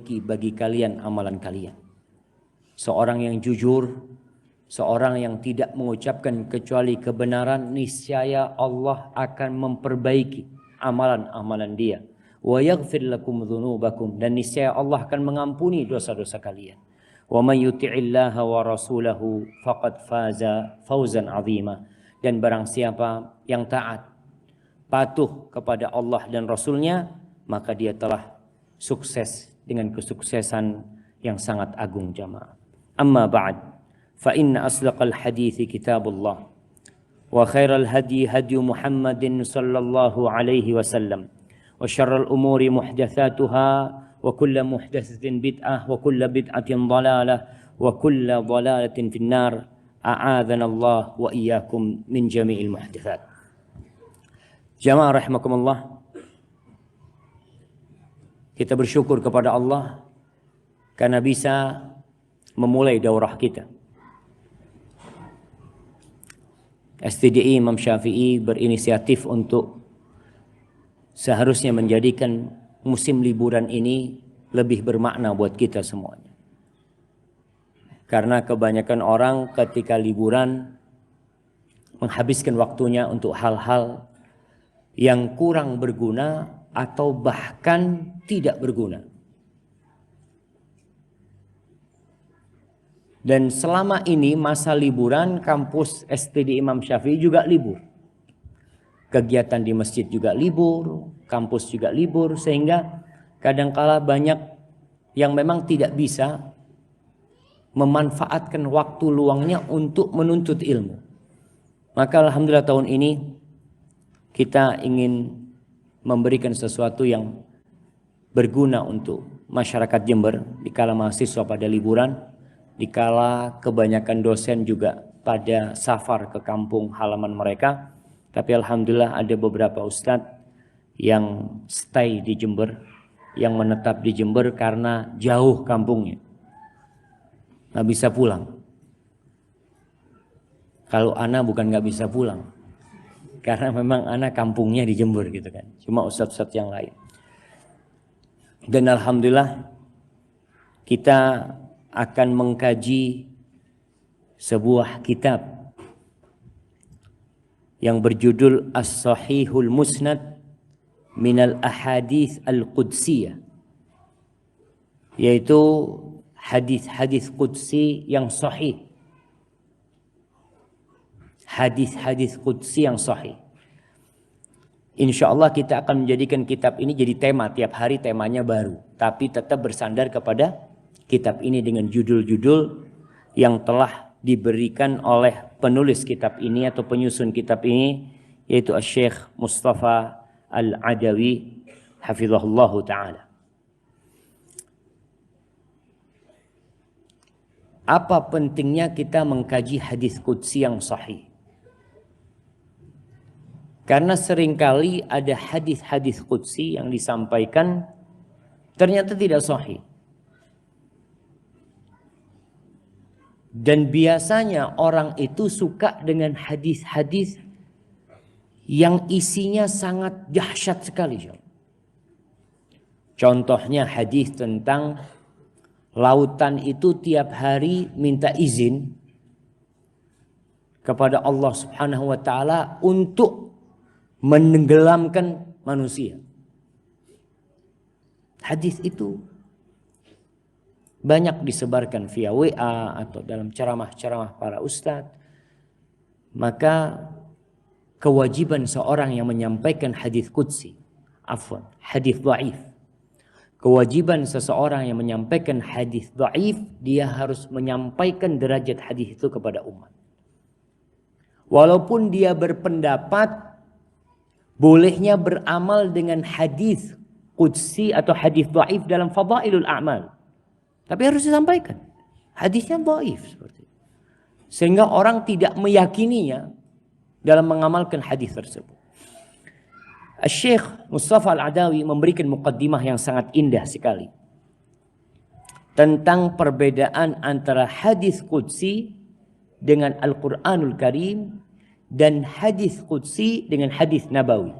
bagi kalian amalan kalian. Seorang yang jujur, seorang yang tidak mengucapkan kecuali kebenaran, niscaya Allah akan memperbaiki amalan-amalan dia. Wa yaghfir lakum dzunubakum, dan niscaya Allah akan mengampuni dosa-dosa kalian. Wa may yuti'illaha wa rasulahu faqad faza fawzan 'azima. Dan barang siapa yang taat, patuh kepada Allah dan Rasulnya, maka dia telah sukses dengan kesuksesan yang sangat agung jamaah. Amma ba'd, fa inna asdaqal hadithi kitabullah wa khairal hadi hadi Muhammadin sallallahu alaihi wasallam wa syarral umuri muhdatsatuha wa kullu muhdatsatin bid'ah wa kullu bid'atin dhalalah wa kullu dhalalatin finnar. A'adzana Allah wa iyyakum min jami'il muhdatsat. Jamaah rahimakumullah, kita bersyukur kepada Allah karena bisa memulai daurah kita. STDI Imam Syafi'i berinisiatif untuk seharusnya menjadikan musim liburan ini lebih bermakna buat kita semuanya. Karena kebanyakan orang ketika liburan menghabiskan waktunya untuk hal-hal yang kurang berguna atau bahkan tidak berguna. Dan selama ini masa liburan, kampus STD Imam Syafi'i juga libur. Kegiatan di masjid juga libur, kampus juga libur, sehingga kadangkala banyak yang memang tidak bisa memanfaatkan waktu luangnya untuk menuntut ilmu. Maka alhamdulillah tahun ini kita ingin memberikan sesuatu yang berguna untuk masyarakat Jember dikala mahasiswa pada liburan, dikala kebanyakan dosen juga pada safar ke kampung halaman mereka. Tapi alhamdulillah ada beberapa ustadz yang stay di Jember, yang menetap di Jember karena jauh kampungnya, nggak bisa pulang. Kalau ana bukan nggak bisa pulang, karena memang ana kampungnya di Jember gitu kan. Cuma ustadz-ustadz yang lain. Dan alhamdulillah kita akan mengkaji sebuah kitab yang berjudul As-Sahihul Musnad Minal Ahadits Al-Qudsiyah, yaitu hadis-hadis qudsi yang sahih. Hadis-hadis qudsi yang sahih. Insyaallah kita akan menjadikan kitab ini jadi tema, tiap hari temanya baru, tapi tetap bersandar kepada kitab ini dengan judul-judul yang telah diberikan oleh penulis kitab ini atau penyusun kitab ini, yaitu Syekh Mustafa Al-Adawi hafizahullahu ta'ala. Apa pentingnya kita mengkaji hadis qudsi yang sahih? Karena seringkali ada hadis-hadis qudsi yang disampaikan ternyata tidak sahih. Dan biasanya orang itu suka dengan hadis-hadis yang isinya sangat dahsyat sekali. Contohnya hadis tentang lautan itu tiap hari minta izin kepada Allah Subhanahu wa taala untuk menenggelamkan manusia. Hadis itu banyak disebarkan via WA atau dalam ceramah-ceramah para ustadz. Maka kewajiban seorang yang menyampaikan hadis qudsi, hadis dhaif. Kewajiban seseorang yang menyampaikan hadis dhaif, dia harus menyampaikan derajat hadis itu kepada umat. Walaupun dia berpendapat bolehnya beramal dengan hadis qudsi atau hadis dhaif dalam fadailul a'mal, tapi harus disampaikan hadisnya dhaif seperti itu, sehingga orang tidak meyakininya dalam mengamalkan hadis tersebut. Syekh Mustafa Al-Adawi memberikan muqaddimah yang sangat indah sekali tentang perbedaan antara hadis qudsi dengan Al-Quranul Karim dan hadis qudsi dengan hadis nabawi.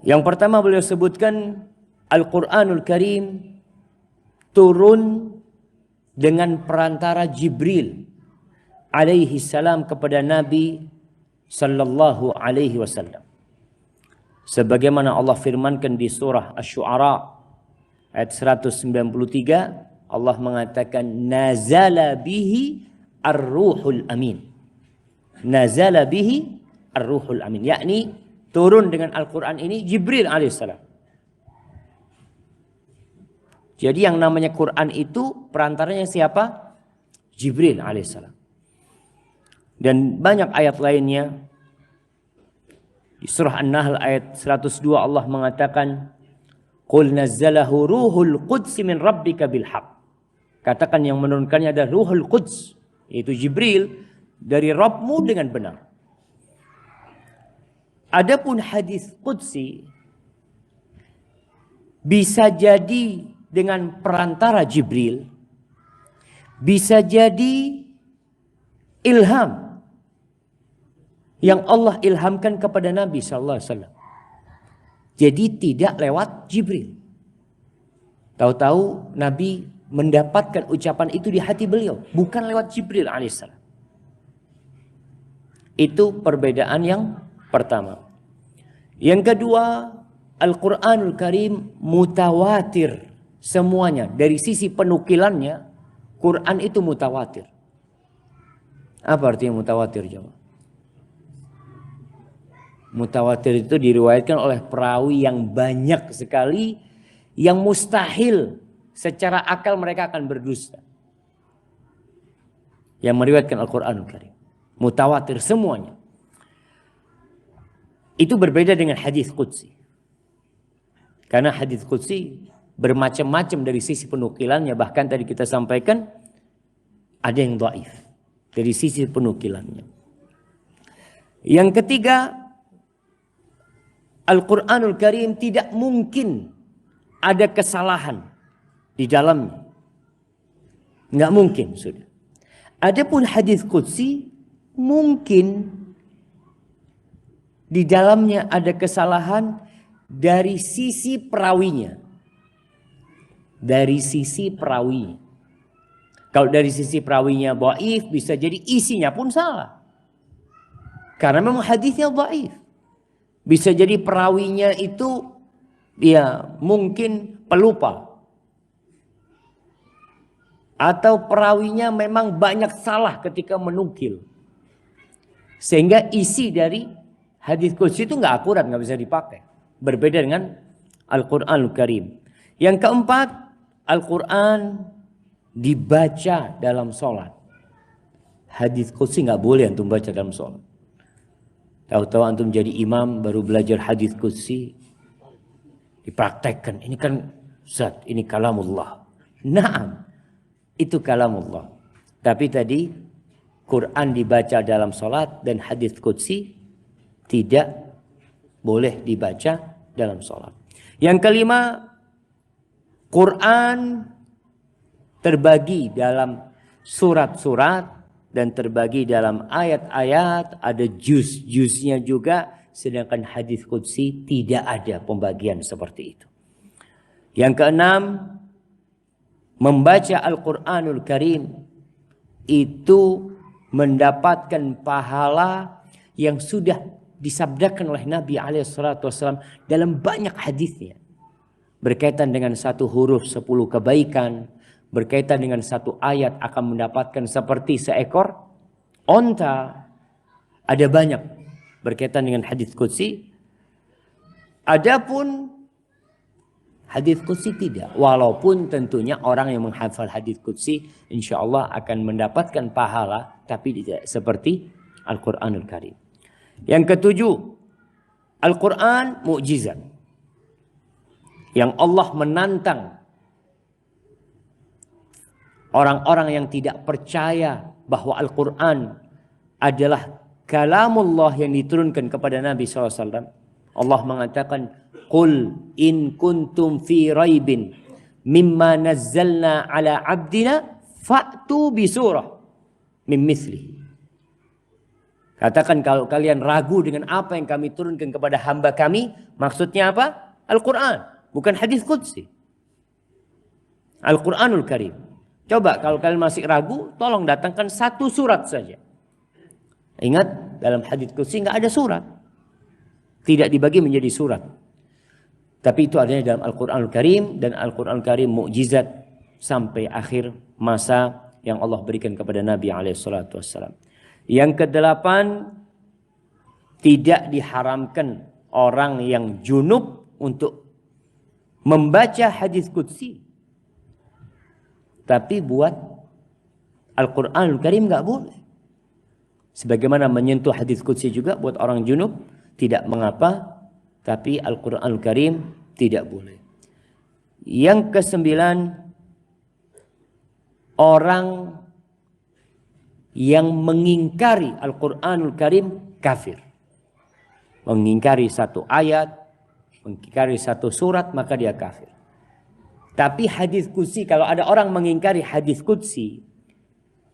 Yang pertama beliau sebutkan Al-Quranul Karim turun dengan perantara Jibril alaihi salam kepada Nabi sallallahu alaihi wasallam. Sebagaimana Allah firmankan di surah Asy-Syu'ara ayat 193, Allah mengatakan nazala bihi ar-ruhul amin. Nazala bihi ar-ruhul amin, yakni turun dengan Al-Quran ini Jibril alaihissalam. Jadi yang namanya Quran itu perantaranya siapa? Jibril alaihissalam. Dan banyak ayat lainnya. Di surah An-Nahl ayat 102 Allah mengatakan qul nazzalahu ruhul quds min rabbika bil haqq. Katakan yang menurunkannya adalah Ruhul Quds, yaitu Jibril dari Rabbmu dengan benar. Adapun hadis qudsi bisa jadi dengan perantara Jibril, bisa jadi ilham yang Allah ilhamkan kepada Nabi sallallahu alaihi wasallam. Jadi tidak lewat Jibril. Tahu-tahu Nabi mendapatkan ucapan itu di hati beliau, bukan lewat Jibril alaihissalam. Itu perbedaan yang pertama. Yang kedua, Al-Quranul Karim mutawatir semuanya. Dari sisi penukilannya, Quran itu mutawatir. Apa artinya mutawatir, jemaah? Mutawatir itu diriwayatkan oleh perawi yang banyak sekali, yang mustahil secara akal mereka akan berdusta. Yang meriwayatkan Al-Quranul Karim mutawatir semuanya. Itu berbeda dengan hadis qudsi. Karena hadis qudsi bermacam-macam dari sisi penukilannya. Bahkan tadi kita sampaikan ada yang dhaif dari sisi penukilannya. Yang ketiga, Al-Quranul Karim tidak mungkin ada kesalahan di dalamnya. Nggak mungkin sudah. Adapun hadis qudsi mungkin di dalamnya ada kesalahan dari sisi perawinya. Dari sisi perawi. Kalau dari sisi perawinya dhaif, bisa jadi isinya pun salah. Karena memang hadisnya dhaif. Bisa jadi perawinya itu ya mungkin pelupa. Atau perawinya memang banyak salah ketika menukil. Sehingga isi dari hadis qudsi itu nggak akurat, nggak bisa dipakai. Berbeda dengan Al-Quranul Karim. Yang keempat, Al-Quran dibaca dalam sholat. Hadis qudsi nggak boleh antum baca dalam sholat. Tahu-tahu antum jadi imam baru belajar hadis qudsi, dipraktekkan. Ini kan Ustaz, ini kalamullah. Naam, itu kalamullah. Tapi tadi Quran dibaca dalam sholat dan hadis qudsi tidak boleh dibaca dalam sholat. Yang kelima, Quran terbagi dalam surat-surat dan terbagi dalam ayat-ayat, ada juz-juznya juga, sedangkan hadis qudsi tidak ada pembagian seperti itu. Yang keenam, membaca Al-Quranul Karim itu mendapatkan pahala yang sudah disabdakan oleh Nabi SAW dalam banyak hadisnya. Berkaitan dengan satu huruf 10 kebaikan, berkaitan dengan satu ayat akan mendapatkan seperti seekor onta. Ada banyak berkaitan dengan hadis qudsi. Adapun hadis qudsi tidak. Walaupun tentunya orang yang menghafal hadis qudsi insya Allah akan mendapatkan pahala, tapi tidak seperti Al-Quranul Karim. Yang ketujuh, Al-Quran mukjizat. Yang Allah menantang orang-orang yang tidak percaya bahwa Al-Quran adalah kalamullah yang diturunkan kepada Nabi SAW. Allah mengatakan, Qul in kuntum fi raibin mimma nazzalna ala abdina fa'tu bisurah min mislihi. Katakan kalau kalian ragu dengan apa yang kami turunkan kepada hamba kami, maksudnya apa? Al-Quran. bukan hadis qudsi. Al-Quranul Karim. Coba kalau kalian masih ragu, tolong datangkan satu surat saja. Ingat, dalam hadis qudsi nggak ada surat. Tidak dibagi menjadi surat. Tapi itu adanya dalam Al-Quranul Karim, dan Al-Quranul Karim mukjizat sampai akhir masa yang Allah berikan kepada Nabi SAW. Yang kedelapan, tidak diharamkan orang yang junub untuk membaca hadis qudsi. Tapi buat Al-Quranul Karim nggak boleh. Sebagaimana menyentuh hadis qudsi juga buat orang junub tidak mengapa, tapi Al-Quranul Karim tidak boleh. Yang kesembilan, orang yang mengingkari Al-Quranul Karim kafir. Mengingkari satu ayat, mengingkari satu surat, maka dia kafir. Tapi hadis qudsi, kalau ada orang mengingkari hadis qudsi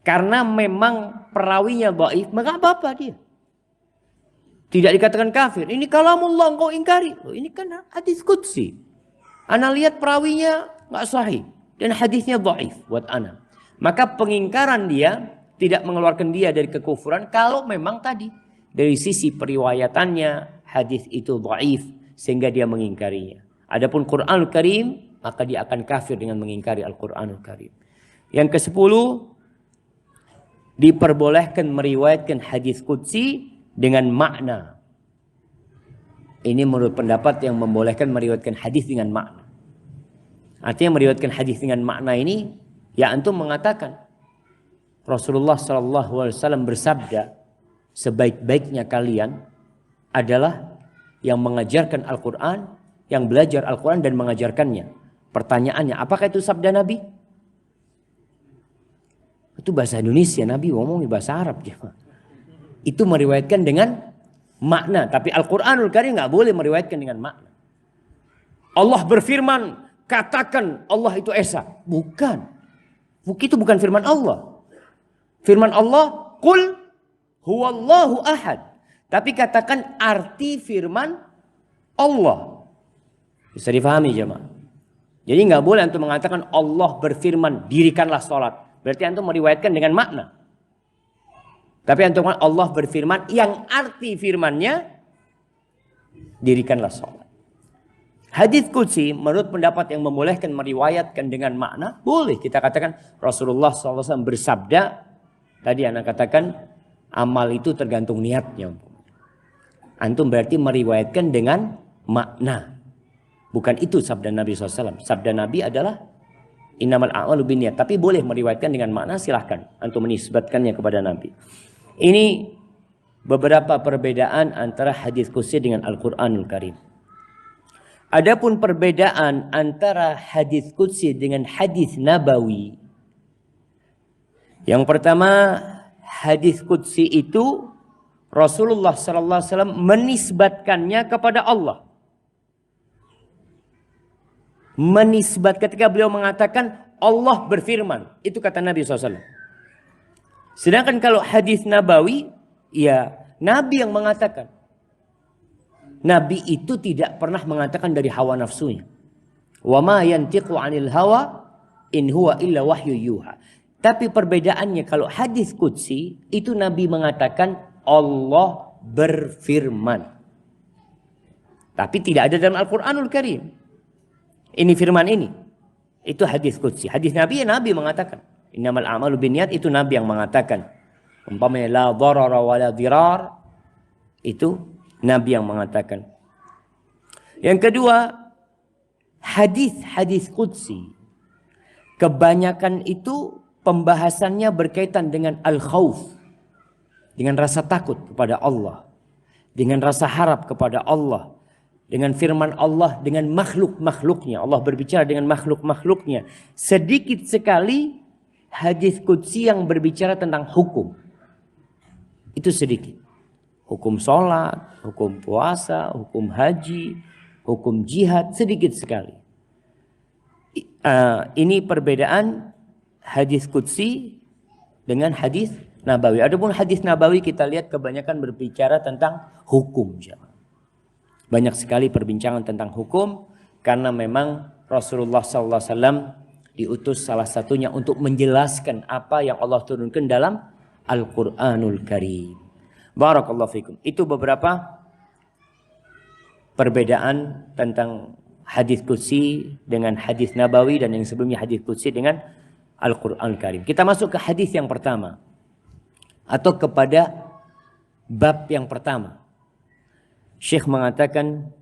karena memang perawinya dhaif, maka apa dia? Tidak dikatakan kafir. Ini kalamullah engkau ingkari. Loh, ini kan hadis qudsi. Ana lihat perawinya nggak sahih dan hadisnya dhaif buat ana. Maka pengingkaran dia tidak mengeluarkan dia dari kekufuran kalau memang tadi dari sisi periwayatannya hadis itu dhaif sehingga dia mengingkarinya. Adapun Quranul Karim, maka dia akan kafir dengan mengingkari Al-Quranul Karim. Yang ke-10, diperbolehkan meriwayatkan hadis qudsi dengan makna. Ini menurut pendapat yang membolehkan meriwayatkan hadis dengan makna. Artinya meriwayatkan hadis dengan makna ini, ya antum mengatakan Rasulullah SAW bersabda, sebaik-baiknya kalian adalah yang mengajarkan Al-Quran, yang belajar Al-Quran dan mengajarkannya. Pertanyaannya, apakah itu sabda Nabi? Itu bahasa Indonesia, Nabi ngomongnya bahasa Arab. Itu meriwayatkan dengan makna. Tapi Al-Quranul Karim nggak boleh meriwayatkan dengan makna. Allah berfirman, katakan Allah itu Esa. Bukan. Itu bukan firman Allah. Firman Allah, Qul huwallahu ahad. Tapi katakan arti firman Allah. Bisa difahami jemaah. Jadi nggak boleh antum mengatakan Allah berfirman, dirikanlah sholat. Berarti antum meriwayatkan dengan makna. Tapi antum Allah berfirman yang arti firmannya, dirikanlah sholat. Hadis qudsi menurut pendapat yang membolehkan meriwayatkan dengan makna, boleh kita katakan Rasulullah SAW bersabda. Tadi anak katakan amal itu tergantung niatnya. Antum berarti meriwayatkan dengan makna. Bukan itu sabda Nabi SAW. Sabda Nabi adalah innamal a'malu binniyat. Tapi boleh meriwayatkan dengan makna, silahkan. Antum menisbatkannya kepada Nabi. Ini beberapa perbedaan antara hadis qudsi dengan Al-Quranul Karim. Adapun perbedaan antara hadis qudsi dengan hadis nabawi. Yang pertama, hadis qudsi itu Rasulullah SAW menisbatkannya kepada Allah. Menisbat ketika beliau mengatakan Allah berfirman. Itu kata Nabi SAW. Sedangkan kalau hadis nabawi, ya Nabi yang mengatakan. Nabi itu tidak pernah mengatakan dari hawa nafsunya. Wa ma yantiqu 'anil hawa in huwa illa wahyu yuha. Tapi perbedaannya kalau hadis qudsi itu Nabi mengatakan Allah berfirman. Tapi tidak ada dalam Al-Quranul Karim. Ini firman ini. Itu hadis qudsi. Hadis Nabi, ya Nabi mengatakan. Innamal a'malu binniyat, itu Nabi yang mengatakan. Umpamanya la dharara wa la dirar. Itu Nabi yang mengatakan. Yang kedua, hadis qudsi. Kebanyakan itu pembahasannya berkaitan dengan al-khauf. Dengan rasa takut kepada Allah. Dengan rasa harap kepada Allah. Dengan firman Allah, dengan makhluk-makhluknya. Allah berbicara dengan makhluk-makhluknya. Sedikit sekali hadis qudsi yang berbicara tentang hukum. Itu sedikit. Hukum sholat, hukum puasa, hukum haji, hukum jihad, sedikit sekali. Ini perbedaan hadis qudsi dengan hadis nabawi. Adapun hadis nabawi kita lihat kebanyakan berbicara tentang hukum. Banyak sekali perbincangan tentang hukum. Karena memang Rasulullah SAW diutus salah satunya untuk menjelaskan apa yang Allah turunkan dalam Al-Quranul Karim. Barakallahu fikum. Itu beberapa perbedaan tentang hadis qudsi dengan hadis nabawi, dan yang sebelumnya hadis qudsi dengan Al-Quranul Karim. Kita masuk ke hadis yang pertama, atau kepada bab yang pertama. Syekh mengatakan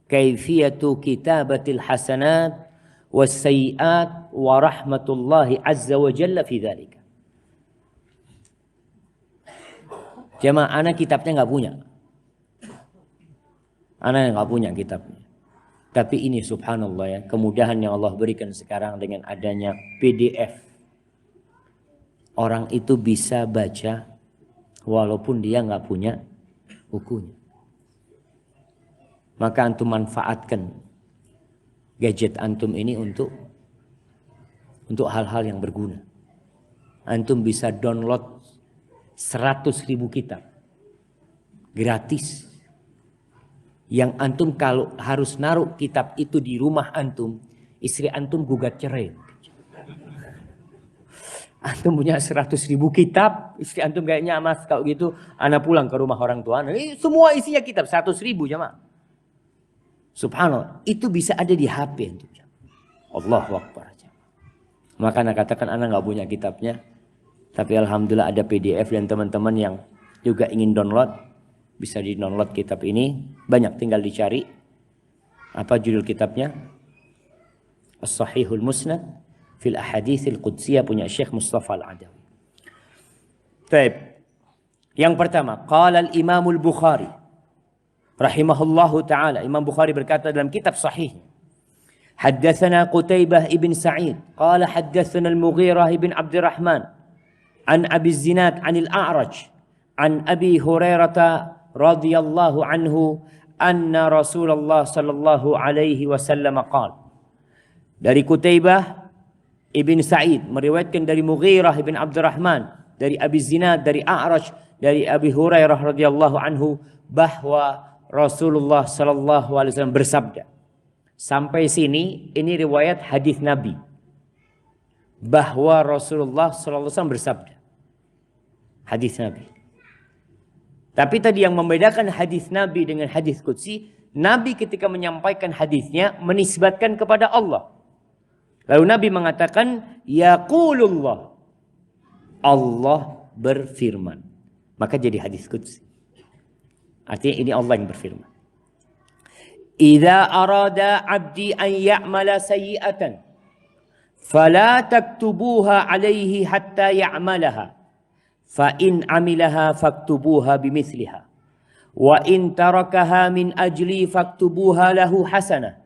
kaifiyatu kitabatil hasanat wassayiat wa rahmatullahi azza wa jalla fi dzalika. Jemaah, anak kitabnya nggak punya. Anak nggak punya kitabnya. Tapi ini subhanallah ya, kemudahan yang Allah berikan sekarang dengan adanya PDF. Orang itu bisa baca walaupun dia nggak punya bukunya. Maka antum manfaatkan gadget antum ini untuk hal-hal yang berguna. Antum bisa download 100.000 kitab gratis. Yang antum kalau harus naruh kitab itu di rumah antum, istri antum gugat cerai. Antum punya 100.000 kitab, istri antum kayaknya mas kalau gitu, anak pulang ke rumah orang tua, semua isinya kitab 100.000 jemaah. Subhanallah, itu bisa ada di HP. Allahu Akbar. Maka anak katakan anak nggak punya kitabnya, tapi alhamdulillah ada PDF, dan teman-teman yang juga ingin download bisa di download kitab ini. Banyak, tinggal dicari apa judul kitabnya. As-Sahihul Musnad fil Ahaditsil Qudsiyah, punya Syekh Mustafa Al-Adawi. Baik. Yang pertama, qala al-Imamul Bukhari rahimahullahu ta'ala. Imam Bukhari berkata dalam kitab sahih, haddatsana Qutaibah ibn Sa'id qala haddatsana al-Mughirah ibn Abdurrahman an Abi Zinad anil A'raj an Abi Hurairah radhiyallahu anhu anna Rasulullah sallallahu alaihi wasallam qala. Dari Qutaibah ibn Sa'id meriwayatkan dari Mughirah ibn Abdurrahman, dari Abi Zinad, dari A'raj, dari Abi Hurairah radhiyallahu anhu, bahwa Rasulullah sallallahu alaihi wasallam bersabda. Sampai sini ini riwayat hadis Nabi, bahwa Rasulullah sallallahu alaihi wasallam bersabda. Hadis Nabi. Tapi tadi yang membedakan hadis Nabi dengan hadis qudsi, Nabi ketika menyampaikan hadisnya menisbatkan kepada Allah. Lalu Nabi mengatakan yaqulullah, Allah berfirman. Maka jadi hadis qudsi. Artinya ini Allah yang berfirman. Idza arada 'abdi an ya'mala sayyi'atan fala taktubuha 'alaihi hatta ya'malaha fa in 'amilaha faktubuha bimithliha wa in tarakaha min ajli faktubuha lahu hasanah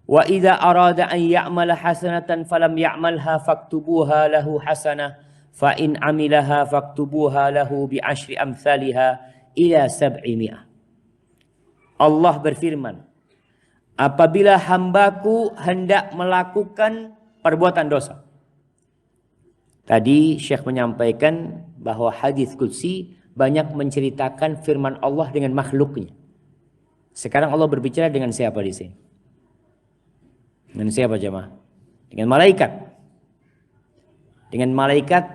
wa idza arada an ya'mala hasanatan falam ya'malha faktubuha lahu hasanah fa in 'amilaha faktubuha lahu bi 'ashri amsalha ila 700. Allah berfirman, apabila hambaku hendak melakukan perbuatan dosa. Tadi Syekh menyampaikan bahwa hadis qudsi banyak menceritakan firman Allah dengan makhluknya. Sekarang Allah berbicara dengan siapa di sini? Dengan siapa jemaah? Dengan malaikat. Dengan malaikat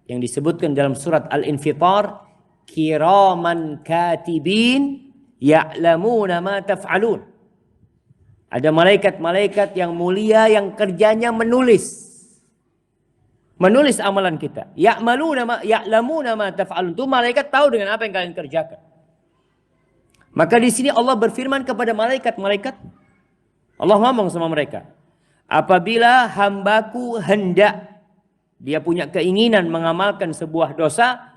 yang disebutkan dalam surat Al-Infitar, kiraman katibin ya'lamuna ma taf'alun. Ada malaikat-malaikat yang mulia yang kerjanya menulis amalan kita. Ya'lamuna ma taf'alun. Itu malaikat tahu dengan apa yang kalian kerjakan. Maka di sini Allah berfirman kepada malaikat-malaikat. Allah ngomong sama mereka, apabila hambaku hendak, dia punya keinginan mengamalkan sebuah dosa,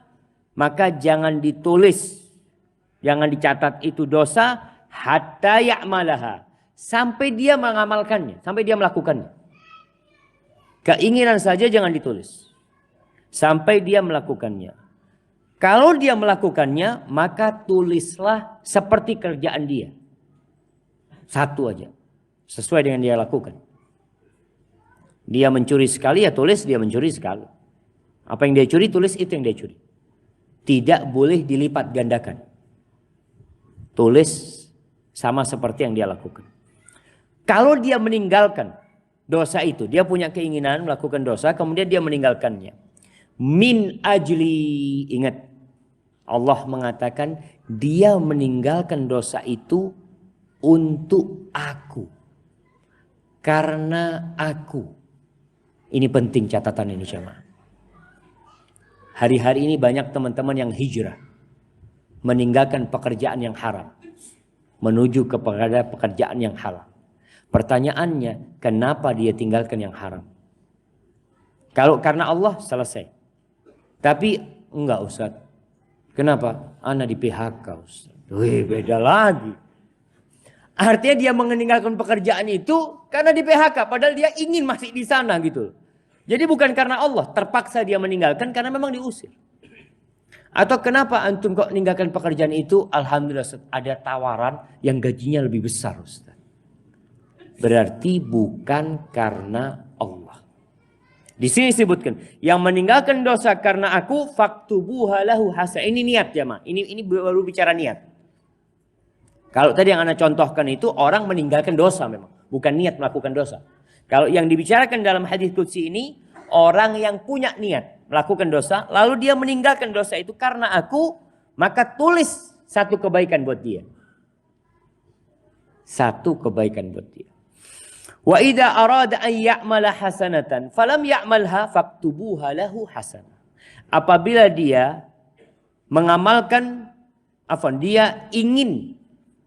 maka jangan ditulis, jangan dicatat itu dosa hatta ya'malaha, sampai dia mengamalkannya, sampai dia melakukannya. Keinginan saja jangan ditulis, sampai dia melakukannya. Kalau dia melakukannya, maka tulislah seperti kerjaan dia. Satu aja, sesuai dengan dia lakukan. Dia mencuri sekali, ya tulis dia mencuri sekali. Apa yang dia curi, tulis itu yang dia curi. Tidak boleh dilipat gandakan. Tulis sama seperti yang dia lakukan. Kalau dia meninggalkan dosa itu, dia punya keinginan melakukan dosa, kemudian dia meninggalkannya. Min ajli, ingat, Allah mengatakan dia meninggalkan dosa itu untuk aku. Karena aku. Ini penting catatan ini jemaah. Hari-hari ini banyak teman-teman yang hijrah. Meninggalkan pekerjaan yang haram. Menuju kepada pekerjaan yang halal. Pertanyaannya, kenapa dia tinggalkan yang haram? Kalau karena Allah, selesai. Tapi enggak Ustaz. Kenapa? Ana di PHK Ustaz. Wih, beda lagi. Artinya dia meninggalkan pekerjaan itu karena di PHK. Padahal dia ingin masih di sana gitu. Jadi bukan karena Allah. Terpaksa dia meninggalkan karena memang diusir. Atau kenapa antum kok meninggalkan pekerjaan itu? Alhamdulillah Ustaz, ada tawaran yang gajinya lebih besar Ustaz. Berarti bukan karena Allah. Di sini disebutkan yang meninggalkan dosa karena aku faktubuha lahu hasan. Ini niat ya, Ma. Ini baru bicara niat. Kalau tadi yang Anda contohkan itu orang meninggalkan dosa memang, bukan niat melakukan dosa. Kalau yang dibicarakan dalam hadis qudsi ini orang yang punya niat melakukan dosa lalu dia meninggalkan dosa itu karena aku, maka tulis satu kebaikan buat dia. Satu kebaikan buat dia. Wa idza arada an ya'mala hasanatan falam ya'malha faktubuha lahu hasanah. Apabila dia mengamalkan dia ingin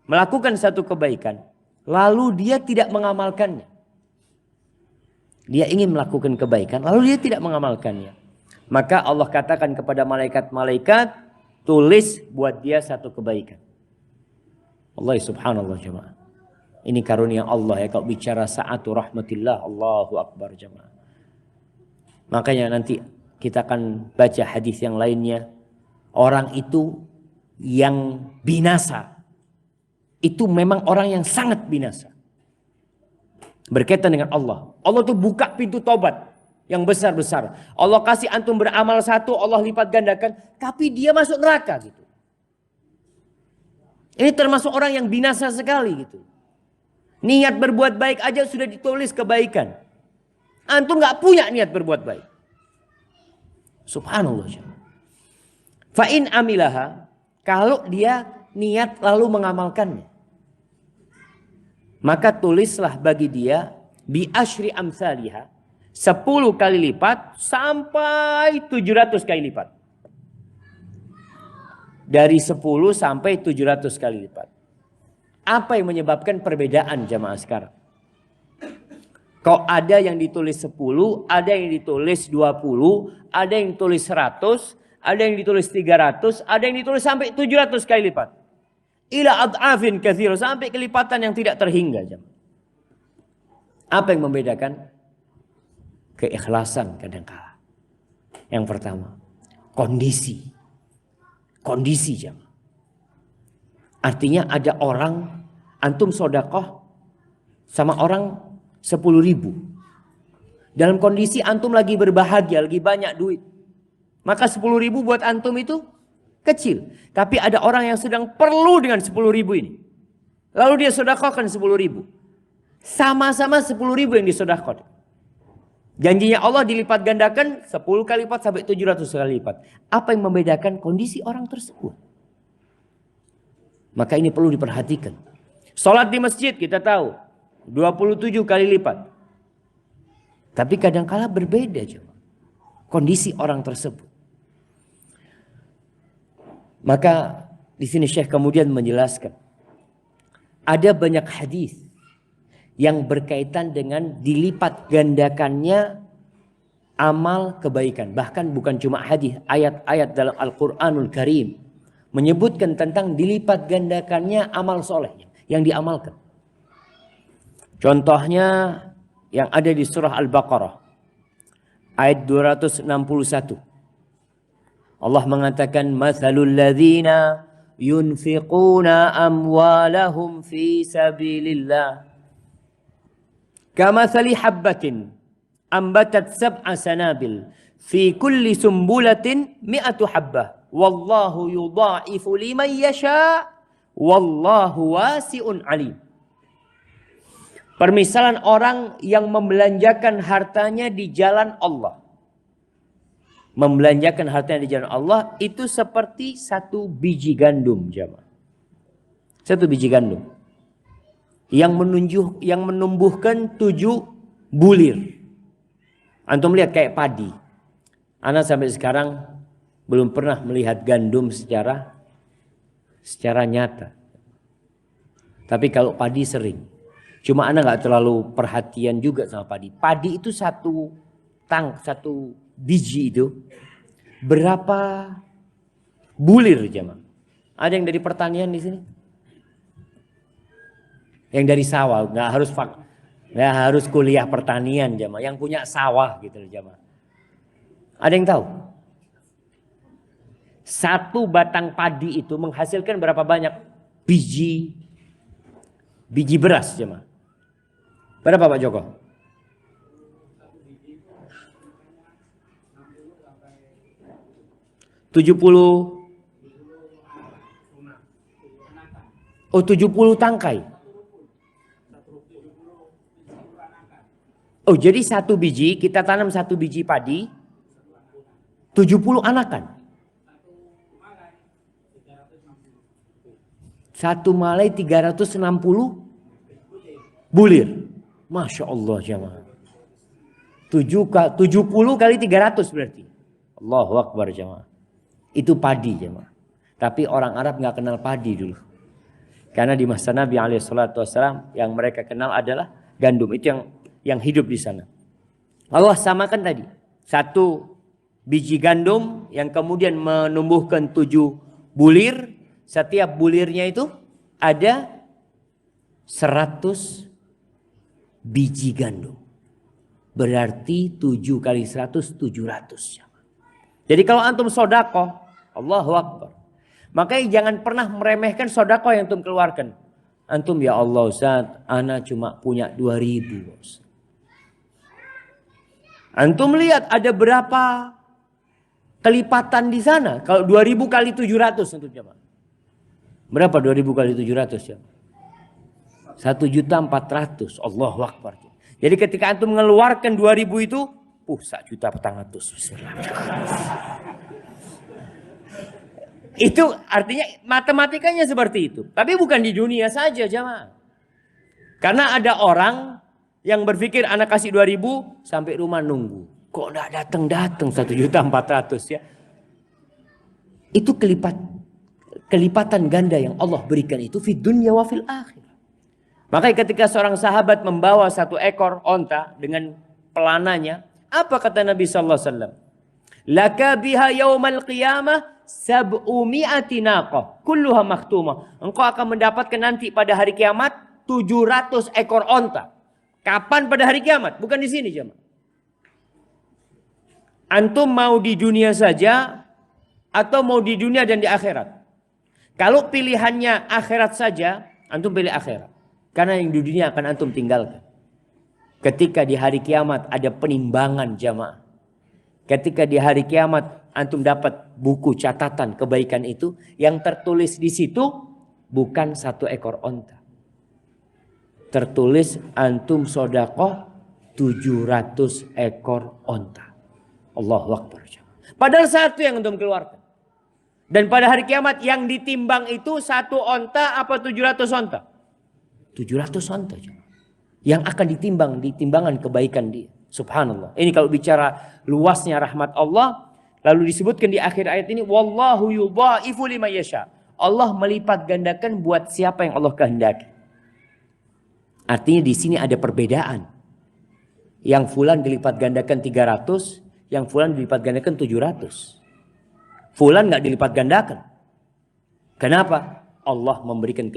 melakukan satu kebaikan lalu dia tidak mengamalkannya. Dia ingin melakukan kebaikan lalu dia tidak mengamalkannya. Maka Allah katakan kepada malaikat-malaikat, tulis buat dia satu kebaikan. Allah subhanallah jemaah. Ini karunia Allah ya, kalau bicara sa'atu rahmatillah, Allahu akbar jemaah. Makanya nanti kita akan baca hadis yang lainnya. Orang itu yang binasa, itu memang orang yang sangat binasa. Berkaitan dengan Allah. Allah tuh buka pintu tobat yang besar-besar. Allah kasih antum beramal satu, Allah lipat gandakan. Tapi dia masuk neraka gitu. Ini termasuk orang yang binasa sekali gitu. Niat berbuat baik aja sudah ditulis kebaikan. Antum nggak punya niat berbuat baik. Subhanallah. Fa'in amilaha, kalau dia niat lalu mengamalkannya, maka tulislah bagi dia bi asyri amsalihha, 10 kali lipat sampai 700 kali lipat. Dari 10 sampai 700 kali lipat. Apa yang menyebabkan perbedaan jamaah sekarang? Kok ada yang ditulis 10, ada yang ditulis 20, ada yang ditulis 100, ada yang ditulis 300, ada yang ditulis sampai 700 kali lipat. Ila ad'afin katsira, sampai kelipatan yang tidak terhingga jamaah. Apa yang membedakan? Keikhlasan kadangkala. Yang pertama, kondisi. Kondisi jamaah. Artinya ada orang, antum sodakoh sama orang 10.000. Dalam kondisi antum lagi berbahagia, lagi banyak duit. Maka 10.000 buat antum itu kecil. Tapi ada orang yang sedang perlu dengan 10.000 ini. Lalu dia sodakohkan 10.000. Sama-sama 10.000 yang disodakoh. Janjinya Allah dilipat gandakan 10 kali lipat sampai 700 kali lipat. Apa yang membedakan kondisi orang tersebut? Maka ini perlu diperhatikan. Salat di masjid kita tahu 27 kali lipat. Tapi kadangkala berbeda coba kondisi orang tersebut. Maka di sini Syekh kemudian menjelaskan ada banyak hadis yang berkaitan dengan dilipat gandakannya amal kebaikan. Bahkan bukan cuma hadis, ayat-ayat dalam Al-Qur'anul Karim menyebutkan tentang dilipat gandakannya amal soleh yang diamalkan. Contohnya yang ada di surah Al-Baqarah ayat 261. Allah mengatakan mathalul ladzina yunfiquna amwalahum fi sabilillah kamathali habbatin ambatat sab'a sanabil fi kulli sumbulatin mi'atu habbah wallahu yudha'ifu liman yasha wallahu wasi'un alim. Permisalan orang yang membelanjakan hartanya di jalan Allah. Membelanjakan hartanya di jalan Allah itu seperti satu biji gandum, jamaah. Satu biji gandum yang menumbuhkan 7 bulir. Antum lihat kayak padi. Ana sampai sekarang belum pernah melihat gandum secara nyata. Tapi kalau padi sering. Cuma ana nggak terlalu perhatian juga sama padi. Padi itu satu biji itu berapa bulir, jemaah? Ada yang dari pertanian di sini? Yang dari sawah, nggak harus kuliah pertanian, jemaah. Yang punya sawah gitu, jemaah. Ada yang tahu? Satu batang padi itu menghasilkan berapa banyak biji beras, jemaah? Berapa Pak Joko? 70. Oh, 70 tangkai. Oh, jadi satu biji, kita tanam satu biji padi, 70 anakan. Satu malai 360 bulir. Masya Allah, jamaah. 70 kali 300 berarti. Allahu Akbar, jamaah. Itu padi, jemaah. Tapi orang Arab nggak kenal padi dulu. Karena di masa Nabi SAW yang mereka kenal adalah gandum. Itu yang hidup di sana. Allah samakan tadi. Satu biji gandum yang kemudian menumbuhkan 7 bulir. Setiap bulirnya itu ada 100 biji gandum. Berarti 7 kali 100, 700. Jadi kalau antum sodakoh, Allahu Akbar. Makanya jangan pernah meremehkan sodakoh yang antum keluarkan. Antum, ya Allah Ustaz, ana cuma punya 2.000. Ustaz. Antum lihat ada berapa kelipatan di sana. Kalau 2.000 kali 700 antum coba. Berapa 2.000 kali 700 ya? 1.400.000. Allahu Akbar. Jadi ketika antum mengeluarkan 2.000 itu, 1.400.000. Bismillah. Itu artinya matematikanya seperti itu. Tapi bukan di dunia saja, jamaah. Karena ada orang yang berpikir anak kasih 2.000 sampai rumah nunggu. Kok enggak datang 1.400.000 ya? Itu kelipatan ganda yang Allah berikan itu fid dunya wa fil akhir. Makanya ketika seorang sahabat membawa 1 ekor onta dengan pelananya, apa kata Nabi sallallahu alaihi wasallam? Laka biha yaumal qiyamah 700 naqah kulluha makhtumah. Engkau akan mendapatkan nanti pada hari kiamat 700 ekor onta. Kapan pada hari kiamat? Bukan di sini, jemaah. Antum mau di dunia saja atau mau di dunia dan di akhirat? Kalau pilihannya akhirat saja, antum pilih akhirat. Karena yang di dunia akan antum tinggalkan. Ketika di hari kiamat ada penimbangan, jamaah. Ketika di hari kiamat antum dapat buku catatan kebaikan itu, yang tertulis di situ bukan 1 ekor onta. Tertulis antum sodakoh 700 ekor onta. Allahu Akbar. Padahal 1 yang antum keluarkan. Dan pada hari kiamat yang ditimbang itu 1 onta apa 700 onta? 700 onta. Yang akan ditimbang di timbangan kebaikan dia. Subhanallah. Ini kalau bicara luasnya rahmat Allah. Lalu disebutkan di akhir ayat ini. Wallahu yudha'ifu liman yasha. Allah melipat gandakan buat siapa yang Allah kehendaki. Artinya di sini ada perbedaan. Yang fulan dilipat gandakan 300. Yang fulan dilipat gandakan 700. Fulan nggak dilipat gandakan. Kenapa? Allah memberikan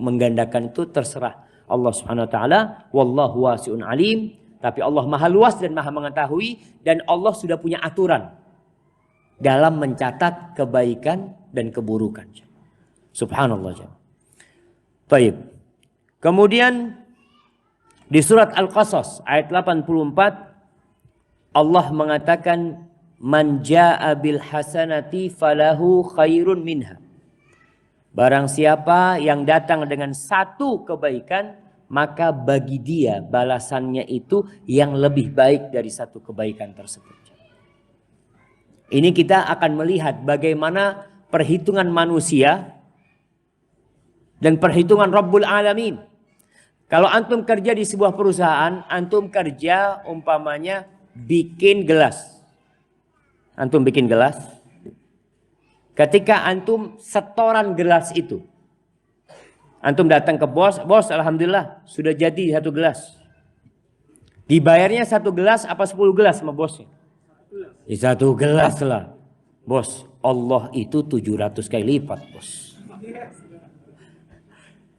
menggandakan itu terserah Allah Subhanahu wa taala. Wallahu wasi'un alim. Tapi Allah maha luas dan maha mengetahui. Dan Allah sudah punya aturan dalam mencatat kebaikan dan keburukan. Subhanallah. Baik. Kemudian di surat Al-Qasas ayat 84 Allah mengatakan man jaa'a bil hasanati falahu khairun minha. Barang siapa yang datang dengan 1 kebaikan, maka bagi dia balasannya itu yang lebih baik dari satu kebaikan tersebut. Ini kita akan melihat bagaimana perhitungan manusia dan perhitungan Rabbul Alamin. Kalau antum kerja di sebuah perusahaan, antum kerja umpamanya bikin gelas. Antum bikin gelas. Ketika antum setoran gelas itu, antum datang ke bos, bos alhamdulillah sudah jadi 1 gelas. Dibayarnya 1 gelas apa 10 gelas sama bosnya? 1 gelas lah. Bos, Allah itu 700 kali lipat, bos.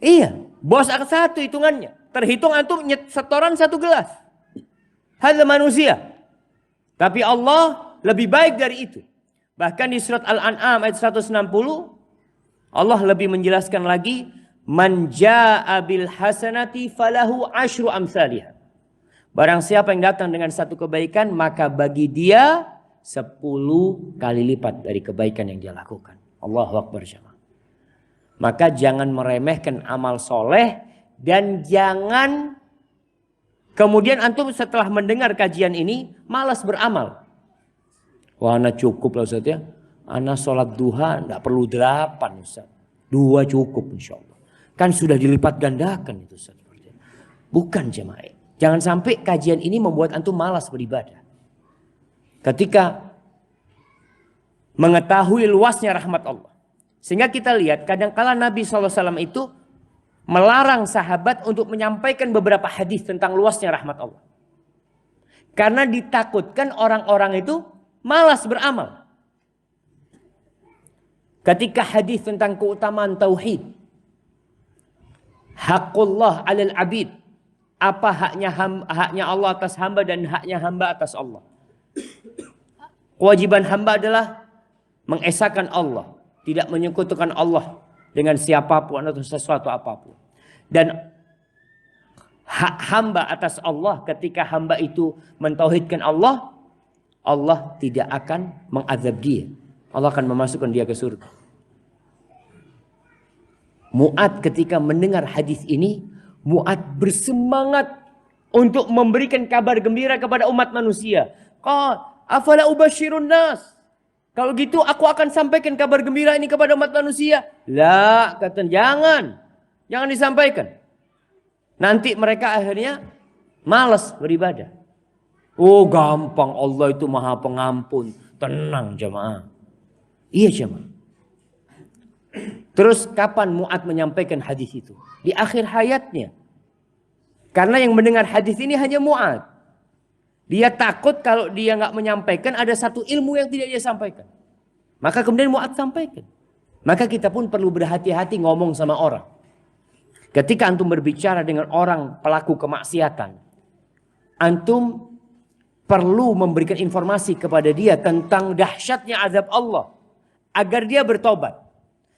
Iya, bos akan 1 hitungannya. Terhitung antum setoran 1 gelas. Hal manusia. Tapi Allah lebih baik dari itu. Bahkan di surat Al-An'am ayat 160, Allah lebih menjelaskan lagi, man jaa'a bil hasanati falahu asyru amsalihha. Barang siapa yang datang dengan 1 kebaikan, maka bagi dia 10 kali lipat dari kebaikan yang dia lakukan. Allahu Akbar jemaah. Maka jangan meremehkan amal soleh, dan jangan kemudian antum setelah mendengar kajian ini malas beramal. Wah, ana cukup lah Ustaz ya. Ana sholat duha enggak perlu 8 Ustaz. 2 cukup insyaallah. Kan sudah dilipat gandakan itu Ustaz. Bukan jemaah. Jangan sampai kajian ini membuat antum malas beribadah. Ketika mengetahui luasnya rahmat Allah. Sehingga kita lihat kadang-kala Nabi SAW itu melarang sahabat untuk menyampaikan beberapa hadis tentang luasnya rahmat Allah. Karena ditakutkan orang-orang itu malas beramal. Ketika hadis tentang keutamaan tauhid, haqqullah 'alal 'abid, apa haknya Allah atas hamba dan haknya hamba atas Allah. Kewajiban hamba adalah mengesahkan Allah, tidak menyekutukan Allah dengan siapapun atau sesuatu apapun. Dan hak hamba atas Allah ketika hamba itu mentauhidkan Allah, Allah tidak akan mengazab dia. Allah akan memasukkan dia ke surga. Mu'ad ketika mendengar hadis ini, Mu'ad bersemangat untuk memberikan kabar gembira kepada umat manusia. Qal afala ubashirun nas. Kalau gitu aku akan sampaikan kabar gembira ini kepada umat manusia. La, kata jangan disampaikan. Nanti mereka akhirnya malas beribadah. Oh gampang, Allah itu maha pengampun. Tenang jemaah. Iya jemaah. Terus kapan Mu'ad menyampaikan hadis itu? Di akhir hayatnya. Karena yang mendengar hadis ini hanya Mu'ad. Dia takut kalau dia nggak menyampaikan ada satu ilmu yang tidak dia sampaikan. Maka kemudian Mu'ad sampaikan. Maka kita pun perlu berhati-hati ngomong sama orang. Ketika antum berbicara dengan orang pelaku kemaksiatan, antum perlu memberikan informasi kepada dia tentang dahsyatnya azab Allah. Agar dia bertobat.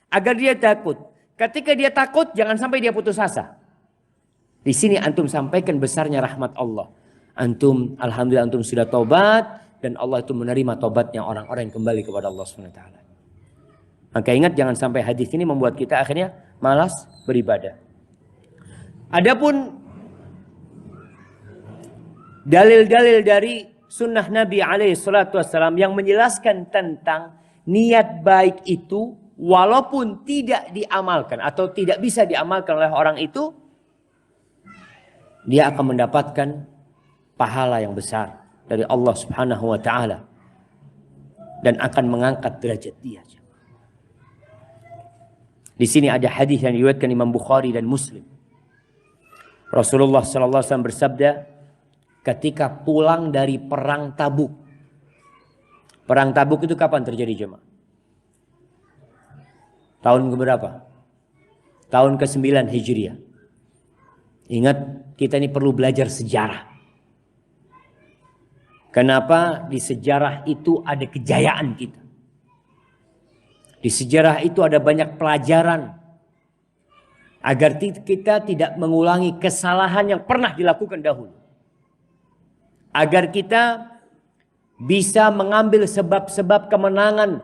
Agar dia takut. Ketika dia takut, jangan sampai dia putus asa. Di sini antum sampaikan besarnya rahmat Allah. Antum, alhamdulillah antum sudah tobat. Dan Allah itu menerima tobatnya orang-orang yang kembali kepada Allah SWT. Maka ingat, jangan sampai hadis ini membuat kita akhirnya malas beribadah. Adapun dalil-dalil dari sunnah Nabi SAW yang menjelaskan tentang niat baik itu walaupun tidak diamalkan atau tidak bisa diamalkan oleh orang itu, dia akan mendapatkan pahala yang besar dari Allah Subhanahu wa taala dan akan mengangkat derajat dia. Di sini ada hadis yang diriwayatkan Imam Bukhari dan Muslim. Rasulullah sallallahu alaihi wasallam bersabda ketika pulang dari perang Tabuk. Perang Tabuk itu kapan terjadi jemaah? Tahun keberapa? Tahun ke-9 Hijriah. Ingat, kita ini perlu belajar sejarah. Kenapa? Di sejarah itu ada kejayaan kita. Di sejarah itu ada banyak pelajaran. Agar kita tidak mengulangi kesalahan yang pernah dilakukan dahulu. Agar kita bisa mengambil sebab-sebab kemenangan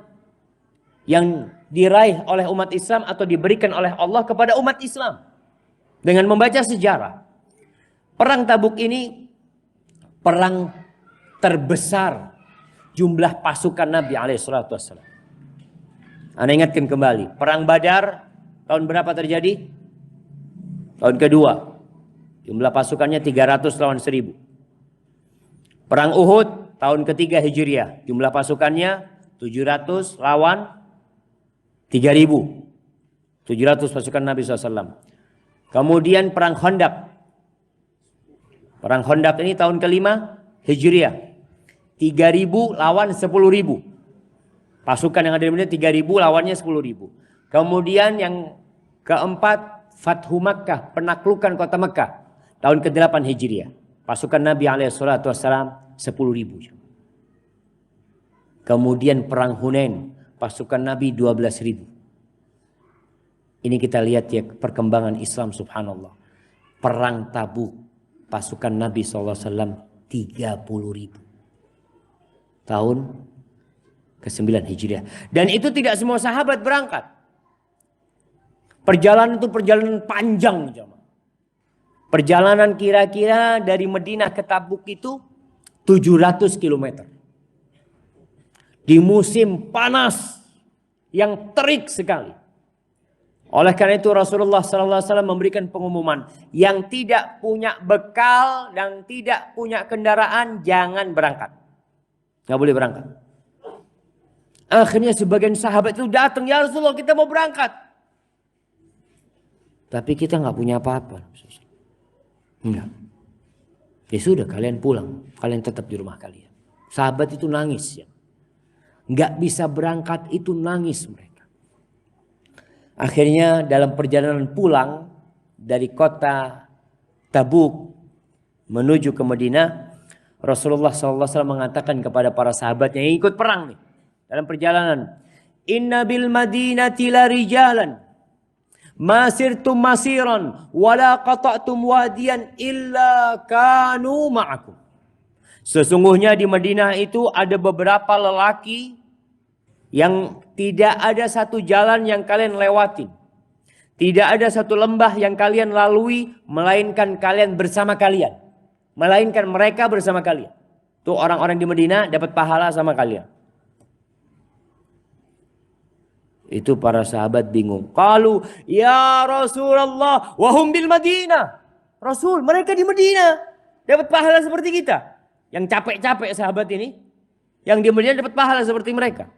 yang diraih oleh umat Islam atau diberikan oleh Allah kepada umat Islam. Dengan membaca sejarah, perang Tabuk ini perang terbesar jumlah pasukan Nabi alaihissalatu wassalam. Anda ingatkan kembali, perang Badar tahun berapa terjadi? Tahun kedua. Jumlah pasukannya 300 lawan 1000. Perang Uhud tahun ketiga Hijriah. Jumlah pasukannya 700 lawan 3000. 700 pasukan Nabi SAW. Kemudian perang Khandaq. Perang Khandaq ini tahun kelima Hijriah. 3000 lawan 10.000. Pasukan yang ada di Madinah 3000 lawannya 10.000. Kemudian yang keempat Fathu Makkah, penaklukan kota Makkah. Tahun ke-8 Hijriah. Pasukan Nabi SAW 10.000. Kemudian perang Hunain. Pasukan Nabi 12.000. Ini kita lihat ya perkembangan Islam subhanallah. Perang Tabuk. Pasukan Nabi SAW 30.000. Tahun ke-9 Hijriah. Dan itu tidak semua sahabat berangkat. Perjalanan itu perjalanan panjang. Perjalanan kira-kira dari Madinah ke Tabuk itu 700 km. Di musim panas yang terik sekali. Oleh karena itu Rasulullah SAW memberikan pengumuman. Yang tidak punya bekal dan tidak punya kendaraan jangan berangkat. Nggak boleh berangkat. Akhirnya sebagian sahabat itu datang. Ya Rasulullah kita mau berangkat. Tapi kita nggak punya apa-apa. Enggak. Ya sudah kalian pulang. Kalian tetap di rumah kalian. Sahabat itu nangis ya. Nggak bisa berangkat itu nangis mereka. Akhirnya dalam perjalanan pulang dari kota Tabuk menuju ke Madinah, Rasulullah SAW mengatakan kepada para sahabatnya yang ikut perang nih dalam perjalanan, Inna bil Madinati la rijalan masirtum masiran wala qata'tum wadiyan illa kanu ma'akum. Sesungguhnya di Madinah itu ada beberapa lelaki yang tidak ada satu jalan yang kalian lewatin. Tidak ada satu lembah yang kalian lalui. Melainkan kalian bersama kalian. Melainkan mereka bersama kalian. Tuh orang-orang di Madinah dapat pahala sama kalian. Itu para sahabat bingung. Qalu ya Rasulullah wahum bil Madinah. Rasul mereka di Madinah. Dapat pahala seperti kita. Yang capek-capek sahabat ini. Yang di Madinah dapat pahala seperti mereka.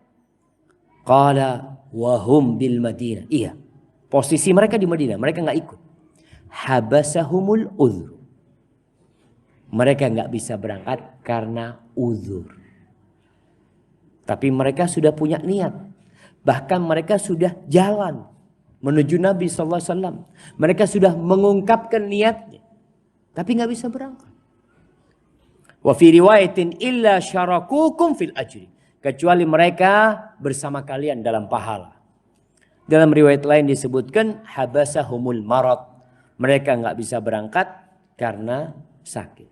Qala wahum bil Madinah. Iya. Posisi mereka di Madinah. Mereka nggak ikut. Habasahumul udhur. Mereka nggak bisa berangkat karena uzur. Tapi mereka sudah punya niat. Bahkan mereka sudah jalan menuju Nabi SAW. Mereka sudah mengungkapkan niatnya. Tapi nggak bisa berangkat. Wa fi riwayatin illa syarakukum fil ajri. Kecuali mereka bersama kalian dalam pahala. Dalam riwayat lain disebutkan habasahumul marad. Mereka nggak bisa berangkat karena sakit.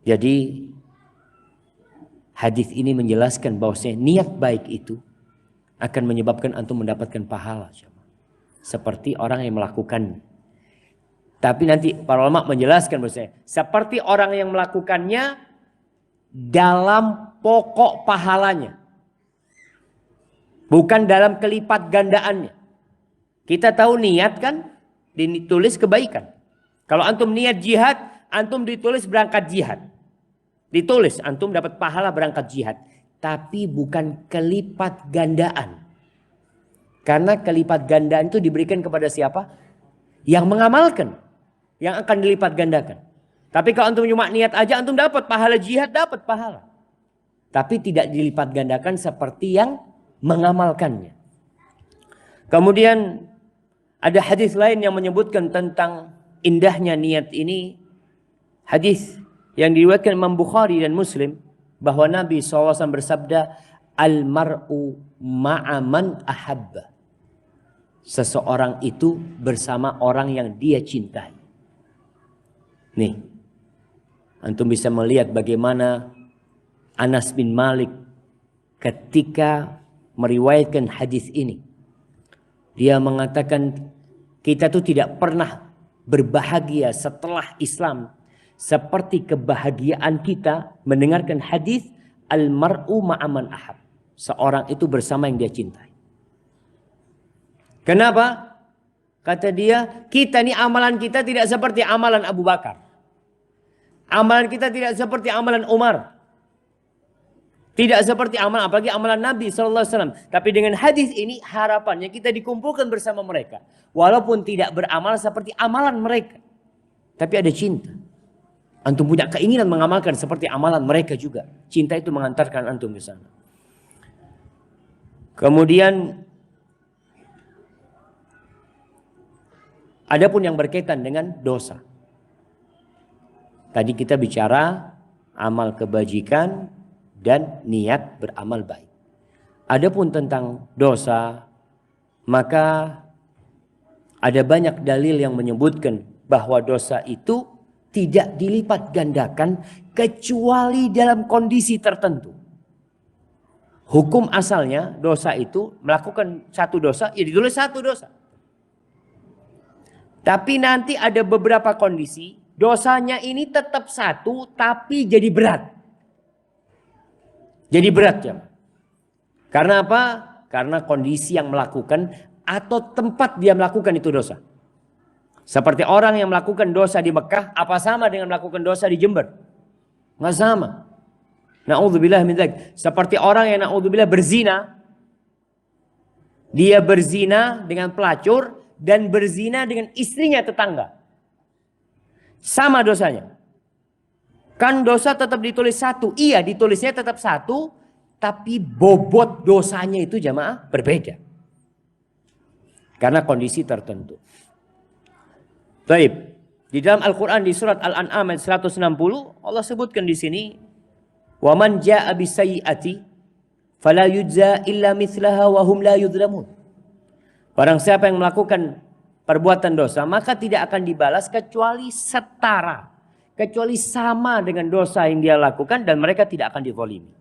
Jadi hadis ini menjelaskan bahwasanya niat baik itu akan menyebabkan antum mendapatkan pahala. Seperti orang yang melakukannya. Tapi nanti para ulama menjelaskan bahwasanya seperti orang yang melakukannya dalam pokok pahalanya. Bukan dalam kelipat gandaannya. Kita tahu niat kan ditulis kebaikan. Kalau antum niat jihad, antum ditulis berangkat jihad. Ditulis antum dapat pahala berangkat jihad. Tapi bukan kelipat gandaan. Karena kelipat gandaan itu diberikan kepada siapa? Yang mengamalkan. Yang akan dilipat gandakan. Tapi kalau antum cuma niat aja, antum dapat pahala jihad, dapat pahala. Tapi tidak dilipat gandakan seperti yang mengamalkannya. Kemudian ada hadis lain yang menyebutkan tentang indahnya niat ini. Hadis yang diriwayatkan Imam Bukhari dan Muslim. Bahwa Nabi SAW bersabda, Al-mar'u ma'aman ahabba. Seseorang itu bersama orang yang dia cintai. Nih. Antum bisa melihat bagaimana Anas bin Malik ketika meriwayatkan hadis ini. Dia mengatakan kita tuh tidak pernah berbahagia setelah Islam seperti kebahagiaan kita mendengarkan hadis al-mar'u ma'aman ahab. Seorang itu bersama yang dia cintai. Kenapa? Kata dia, kita nih amalan kita tidak seperti amalan Abu Bakar. Amalan kita tidak seperti amalan Umar. Tidak seperti amalan, apalagi amalan Nabi SAW. Tapi dengan hadis ini harapannya kita dikumpulkan bersama mereka. Walaupun tidak beramal seperti amalan mereka. Tapi ada cinta. Antum punya keinginan mengamalkan seperti amalan mereka juga. Cinta itu mengantarkan antum ke sana. Kemudian adapun yang berkaitan dengan dosa. Tadi kita bicara amal kebajikan dan niat beramal baik. Adapun tentang dosa, maka ada banyak dalil yang menyebutkan bahwa dosa itu tidak dilipat gandakan kecuali dalam kondisi tertentu. Hukum asalnya dosa itu melakukan satu dosa, ya ditulis satu dosa. Tapi nanti ada beberapa kondisi, dosanya ini tetap satu tapi jadi berat. Jadi berat ya. Karena apa? Karena kondisi yang melakukan atau tempat dia melakukan itu dosa. Seperti orang yang melakukan dosa di Mekah, apa sama dengan melakukan dosa di Jember? Nggak sama. Na'udzubillah min dzalik. Seperti orang yang na'udzubillah berzina. Dia berzina dengan pelacur dan berzina dengan istrinya tetangga. Sama dosanya. Kan dosa tetap ditulis satu. Iya, ditulisnya tetap satu. Tapi bobot dosanya itu jamaah berbeda. Karena kondisi tertentu. Baik. Di dalam Al-Quran di surat Al-An'am ayat 160. Allah sebutkan di sini. Wa man jaa'a bisayyi'ati fala yujza illa mithlaha wa hum la yudlamun. Barang siapa yang melakukan perbuatan dosa, maka tidak akan dibalas kecuali setara, kecuali sama dengan dosa yang dia lakukan dan mereka tidak akan dizalimi.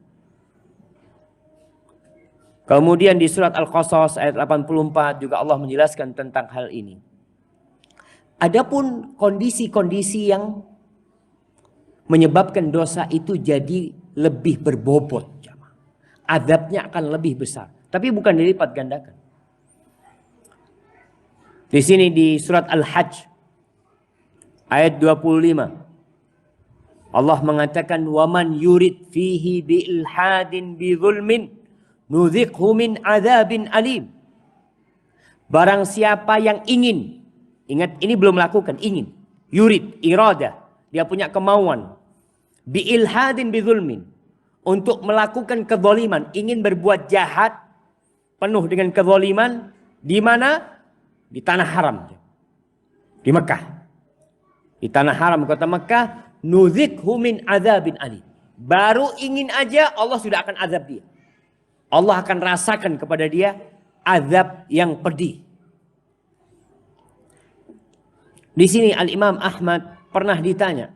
Kemudian di surat Al-Qasas ayat 84 juga Allah menjelaskan tentang hal ini. Adapun kondisi-kondisi yang menyebabkan dosa itu jadi lebih berbobot, azabnya akan lebih besar, tapi bukan dilipat gandakan. Di sini di surat Al-Hajj ayat 25 Allah mengatakan waman yurid fihi bi ilhadin bi zulmin nudzikhu min adzabin alim. Barang siapa yang ingin, ingat ini belum melakukan, ingin, yurid, iradah, dia punya kemauan, bi ilhadin bi zulmin, untuk melakukan kezaliman, ingin berbuat jahat penuh dengan kezaliman, di mana? Di tanah haram, di Mekah, di tanah haram kota Mekah, nudzikhu min adzabin alim. Baru ingin aja Allah sudah akan azab dia. Allah akan rasakan kepada dia azab yang pedih. Di sini Al-Imam Ahmad pernah ditanya,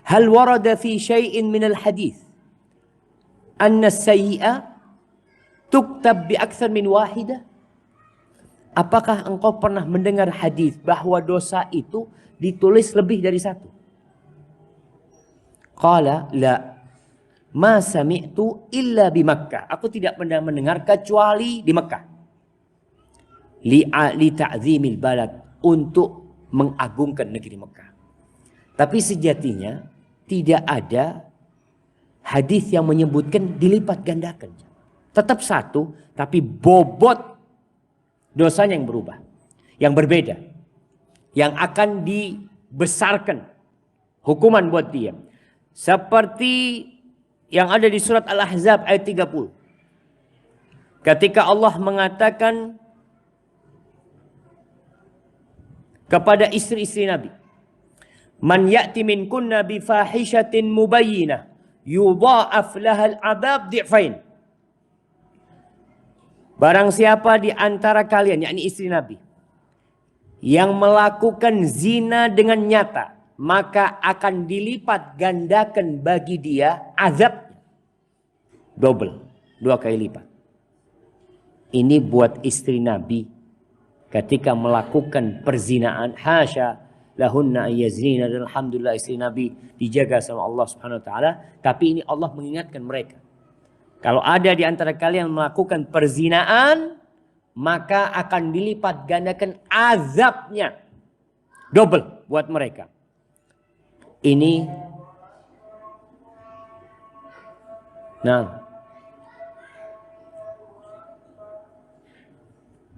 hal warada fi syai'in min al-hadith anna as-sayyi'a tuktab bi aktsar min wahidah? Apakah engkau pernah mendengar hadis bahwa dosa itu ditulis lebih dari satu? Qala la ma sami'tu illa bi Makkah. Aku tidak pernah mendengar kecuali di Mekah. Li ta'zimil balad, untuk mengagungkan negeri Mekah. Tapi sejatinya tidak ada hadis yang menyebutkan dilipat gandakan. Tetap satu, tapi bobot dosanya yang berubah, yang berbeda, yang akan dibesarkan hukuman buat dia. Seperti yang ada di surat Al-Ahzab ayat 30. Ketika Allah mengatakan kepada istri-istri Nabi, man ya'ti minkunna bi fahishatin mubayyinah yudha'af lahal adab di'fain. Barang siapa di antara kalian, yakni istri Nabi, yang melakukan zina dengan nyata, maka akan dilipat gandakan bagi dia azabnya. Double, 2 kali lipat. Ini buat istri Nabi ketika melakukan perzinaan, hasya lahunna ayyazina, dan alhamdulillah istri Nabi dijaga sama Allah Subhanahu wa taala, tapi ini Allah mengingatkan mereka. Kalau ada di antara kalian melakukan perzinaan, maka akan dilipat gandakan azabnya double buat mereka. Ini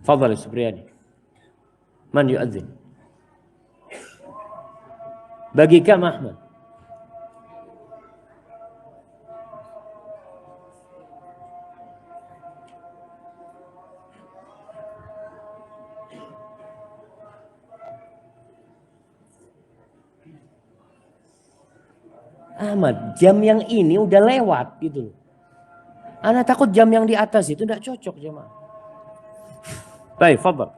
Fadhal Supriyadi. Man yu'adzin? Bagi Kam Ahmad. Ahmad, jam yang ini udah lewat gitu loh. Ana takut jam yang di atas itu tidak cocok jemaah. Baik, fadhal.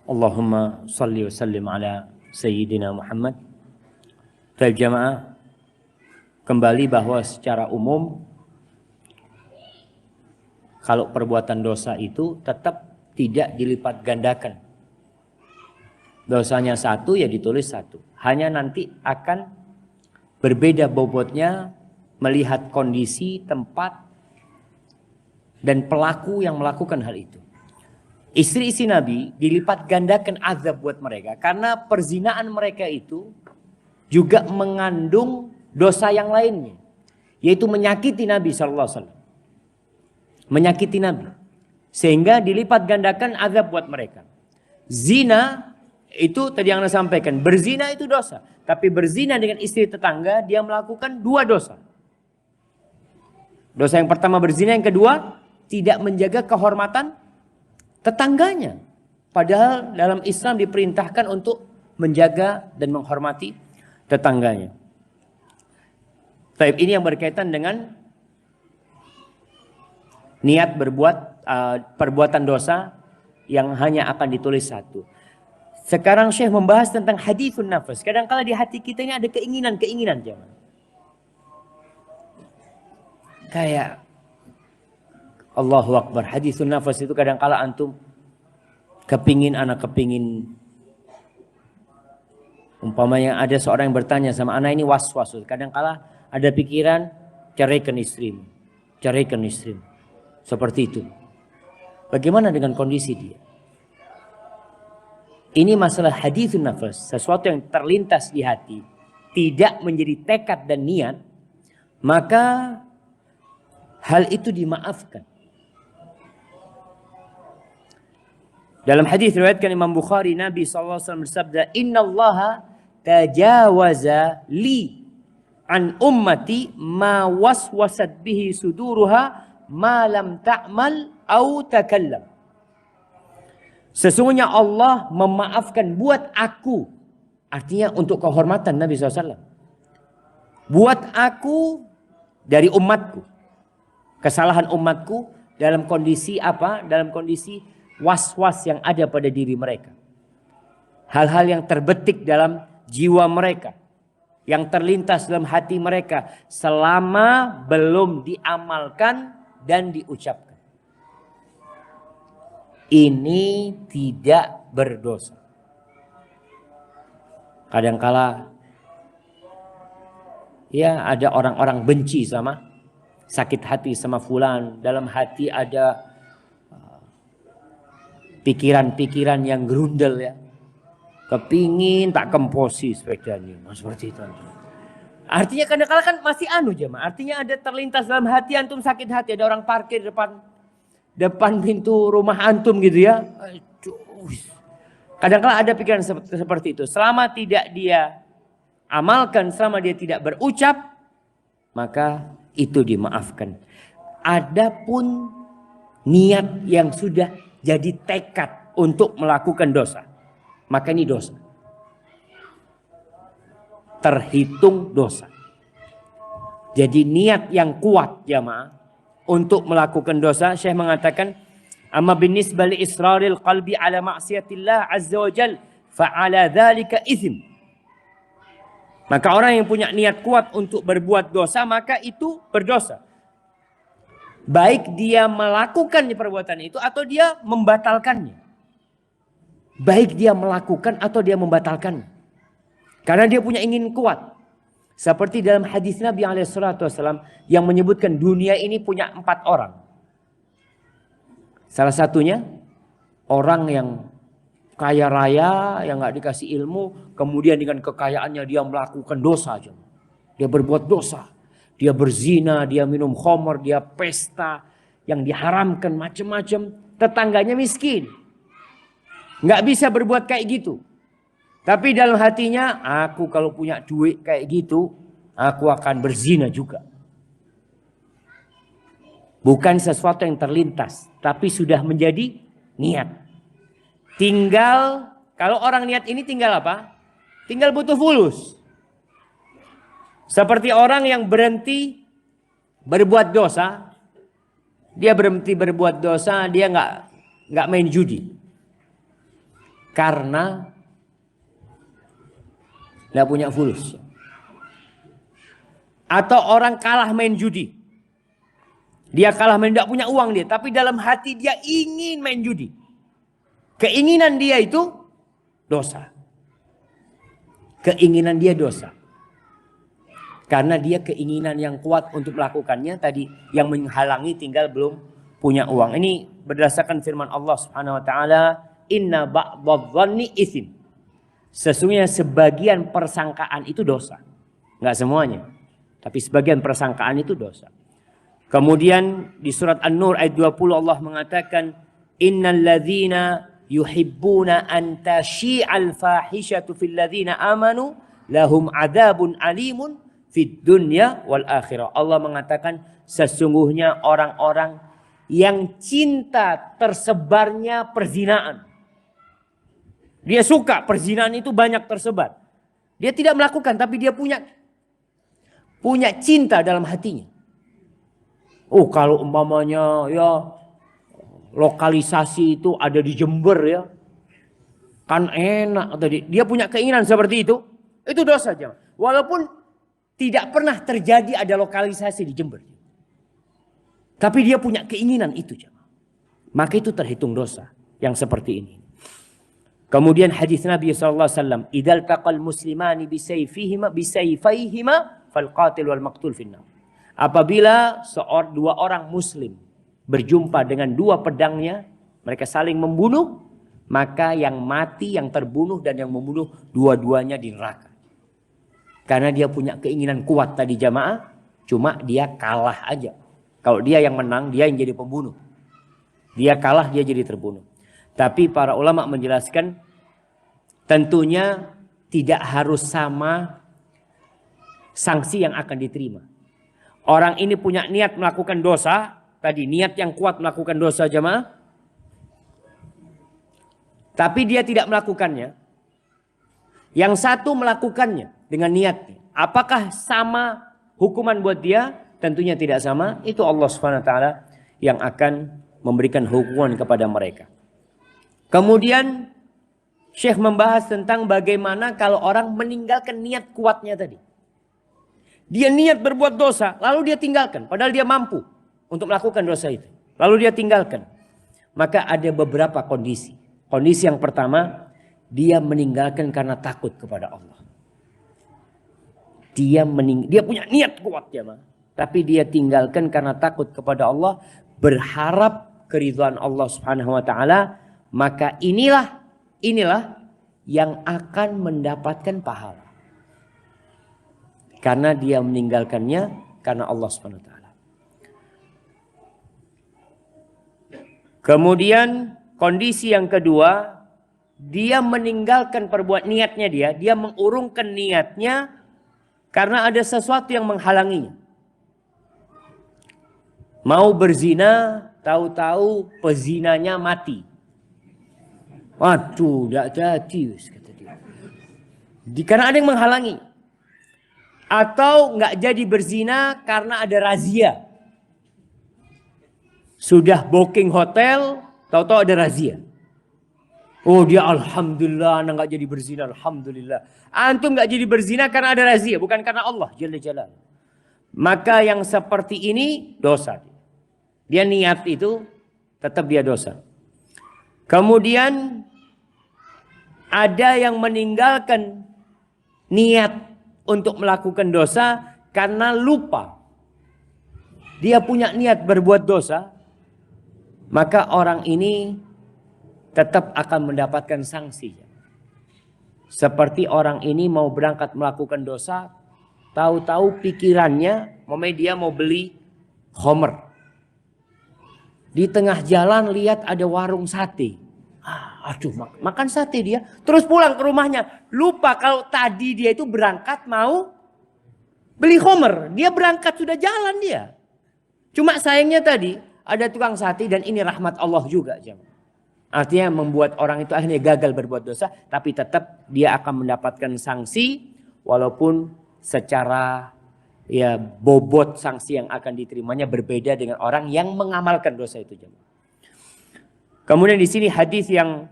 Allahumma salli wa sallim ala Sayyidina Muhammad. Baik jamaah, kembali bahwa secara umum Kalau perbuatan dosa itu tetap tidak dilipat gandakan. Dosanya satu ya ditulis satu. Hanya nanti akan berbeda bobotnya melihat kondisi, tempat, dan pelaku yang melakukan hal itu. Istri-istri Nabi dilipat gandakan azab buat mereka karena perzinaan mereka itu juga mengandung dosa yang lainnya, yaitu menyakiti Nabi SAW, menyakiti Nabi, sehingga dilipat gandakan azab buat mereka. Zina itu tadi yang Anda sampaikan, berzina itu dosa, tapi berzina dengan istri tetangga dia melakukan dua dosa. Dosa yang pertama berzina, yang kedua tidak menjaga kehormatan tetangganya. Padahal dalam Islam diperintahkan untuk menjaga dan menghormati tetangganya. Taib ini yang berkaitan dengan niat berbuat perbuatan dosa yang hanya akan ditulis satu. Sekarang Syekh membahas tentang hadithun nafas. Kadang-kala di hati kita ini ada keinginan-keinginan jangan. Kayak Allahu Akbar, hadithun nafas itu kadang-kala antum kepingin umpamanya ada seorang yang bertanya sama anak ini was-was. Kadang-kala ada pikiran ceraikan istrimu, ceraikan istrimu. Seperti itu. Bagaimana dengan kondisi dia? Ini masalah hadithun nafas, sesuatu yang terlintas di hati, tidak menjadi tekad dan niat, maka hal itu dimaafkan. Dalam hadis riwayatkan Imam Bukhari, Nabi SAW bersabda, Inna Allah tajawaza li an ummati ma waswasat bihi suduruha ma lam ta'mal au takallam. Sesungguhnya Allah memaafkan buat aku. Artinya untuk kehormatan Nabi SAW. Buat aku dari umatku. Kesalahan umatku dalam kondisi apa? Dalam kondisi was-was yang ada pada diri mereka. Hal-hal yang terbetik dalam jiwa mereka. Yang terlintas dalam hati mereka. Selama belum diamalkan dan diucapkan. Ini tidak berdosa. Kadangkala ya ada orang-orang benci sama, sakit hati sama fulan. Dalam hati ada pikiran-pikiran yang gerundel ya. Kepingin tak kemposi sepedanya. Nah, seperti itu. Artinya kadang-kala kan masih jemaah. Artinya ada terlintas dalam hati antum sakit hati. Ada orang parkir depan pintu rumah antum gitu ya. Kadang-kala ada pikiran seperti itu. Selama tidak dia amalkan, selama dia tidak berucap, maka itu dimaafkan. Adapun niat yang sudah jadi tekad untuk melakukan dosa, maka ini dosa. Terhitung dosa. Jadi niat yang kuat jamaah untuk melakukan dosa, Syekh mengatakan, amma binisbah li israril qalbi ala ma'siyatillah azza wa jal fa ala dzalika izm. Maka orang yang punya niat kuat untuk berbuat dosa, maka itu berdosa. Baik dia melakukan perbuatan itu atau dia membatalkannya. Baik dia melakukan atau dia membatalkannya. Karena dia punya ingin kuat. Seperti dalam hadis Nabi SAW yang menyebutkan dunia ini punya 4 orang. Salah satunya orang yang kaya raya, yang gak dikasih ilmu, kemudian dengan kekayaannya dia melakukan dosa aja. Dia berbuat dosa. Dia berzina, dia minum khamar, dia pesta yang diharamkan macam-macam. Tetangganya miskin. Gak bisa berbuat kayak gitu. Tapi dalam hatinya, aku kalau punya duit kayak gitu, aku akan berzina juga. Bukan sesuatu yang terlintas, tapi sudah menjadi niat. Tinggal, kalau orang niat ini tinggal apa? Tinggal butuh fulus. Seperti orang yang berhenti berbuat dosa, dia berhenti berbuat dosa, dia nggak main judi. Karena nggak punya fulus. Atau orang kalah main judi. Dia kalah main, tidak punya uang dia, tapi dalam hati dia ingin main judi. Keinginan dia itu dosa. Keinginan dia dosa. Karena dia keinginan yang kuat untuk melakukannya tadi, yang menghalangi tinggal belum punya uang. Ini berdasarkan firman Allah Subhanahu wa taala, "Inna ba'dadh-dhanni itsim." Sesungguhnya sebagian persangkaan itu dosa. Enggak semuanya, tapi sebagian persangkaan itu dosa. Kemudian di surat An-Nur ayat 20 Allah mengatakan, "Innal ladzina yuhibbuna an tashi'al fahishatu fil ladzina amanu lahum adzabun alimun fid dunya wal akhirah." Allah mengatakan sesungguhnya orang-orang yang cinta tersebarnya perzinaan. Dia suka perzinaan itu banyak tersebar. Dia tidak melakukan tapi dia punya cinta dalam hatinya. Oh, kalau umpamanya ya lokalisasi itu ada di Jember ya, kan enak tadi. Dia punya keinginan seperti itu dosa aja. Walaupun tidak pernah terjadi ada lokalisasi di Jember, tapi dia punya keinginan itu, maka itu terhitung dosa yang seperti ini. Kemudian hadis Nabi SAW, "Idzal taqal muslimani bisayfihima fal qatil wal maqtul finnar." Apabila dua orang muslim berjumpa dengan dua pedangnya, mereka saling membunuh, maka yang mati, yang terbunuh dan yang membunuh dua-duanya di neraka. Karena dia punya keinginan kuat tadi jamaah, cuma dia kalah aja. Kalau dia yang menang, dia yang jadi pembunuh. Dia kalah, dia jadi terbunuh. Tapi para ulama menjelaskan tentunya tidak harus sama sanksi yang akan diterima. Orang ini punya niat melakukan dosa, tadi niat yang kuat melakukan dosa jamaah, tapi dia tidak melakukannya. Yang satu melakukannya dengan niatnya. Apakah sama hukuman buat dia? Tentunya tidak sama. Itu Allah SWT yang akan memberikan hukuman kepada mereka. Kemudian Syekh membahas tentang bagaimana kalau orang meninggalkan niat kuatnya tadi. Dia niat berbuat dosa, lalu dia tinggalkan. Padahal dia mampu untuk melakukan dosa itu. Lalu dia tinggalkan. Maka ada beberapa kondisi. Kondisi yang pertama, dia meninggalkan karena takut kepada Allah. Dia punya niat kuat ya, tapi dia tinggalkan karena takut kepada Allah, berharap keridhaan Allah Subhanahu wa taala, maka inilah yang akan mendapatkan pahala. Karena dia meninggalkannya karena Allah Subhanahu wa taala. Kemudian kondisi yang kedua, dia meninggalkan perbuatan niatnya dia mengurungkan niatnya karena ada sesuatu yang menghalanginya. Mau berzina, tahu-tahu pezinanya mati. Waduh, tidak jadi, kata dia. Karena ada yang menghalangi. Atau nggak jadi berzina karena ada razia. Sudah booking hotel, tahu-tahu ada razia. Oh dia alhamdulillah anak nggak jadi berzina, alhamdulillah. Antum nggak jadi berzina karena ada razia, bukan karena Allah Jalla Jalaluhu. Maka yang seperti ini dosa. Dia niat itu tetap dia dosa. Kemudian ada yang meninggalkan niat untuk melakukan dosa karena lupa. Dia punya niat berbuat dosa, maka orang ini tetap akan mendapatkan sanksi. Seperti orang ini mau berangkat melakukan dosa, tahu-tahu pikirannya, dia mau beli khamr. Di tengah jalan lihat ada warung sate. Aduh, makan sate dia. Terus pulang ke rumahnya. Lupa kalau tadi dia itu berangkat mau beli khamr. Dia berangkat sudah jalan dia. Cuma sayangnya tadi ada tukang sate dan ini rahmat Allah juga. Artinya membuat orang itu akhirnya gagal berbuat dosa. Tapi tetap dia akan mendapatkan sanksi. Walaupun secara bobot sanksi yang akan diterimanya berbeda dengan orang yang mengamalkan dosa itu. Kemudian di sini hadis yang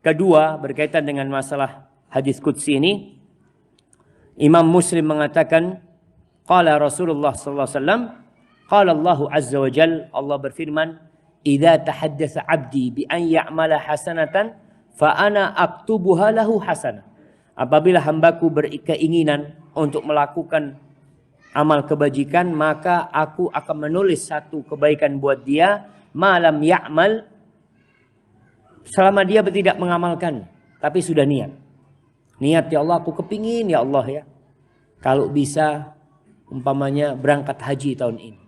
kedua berkaitan dengan masalah hadis qudsi ini. Imam Muslim mengatakan, qala Rasulullah sallallahu alaihi wasallam, Qala Allahu azza wa jal, Allah berfirman, "Idza tahaddatsa 'abdi bi an ya'mala hasanatan fa ana aktubuha lahu hasanah." Apabila hambaku berkeinginan untuk melakukan amal kebajikan, maka aku akan menulis satu kebaikan buat dia, malam ya'mal, selama dia tidak mengamalkan, tapi sudah niat. Niat, ya Allah, aku kepingin ya Allah ya, kalau bisa umpamanya berangkat haji tahun ini.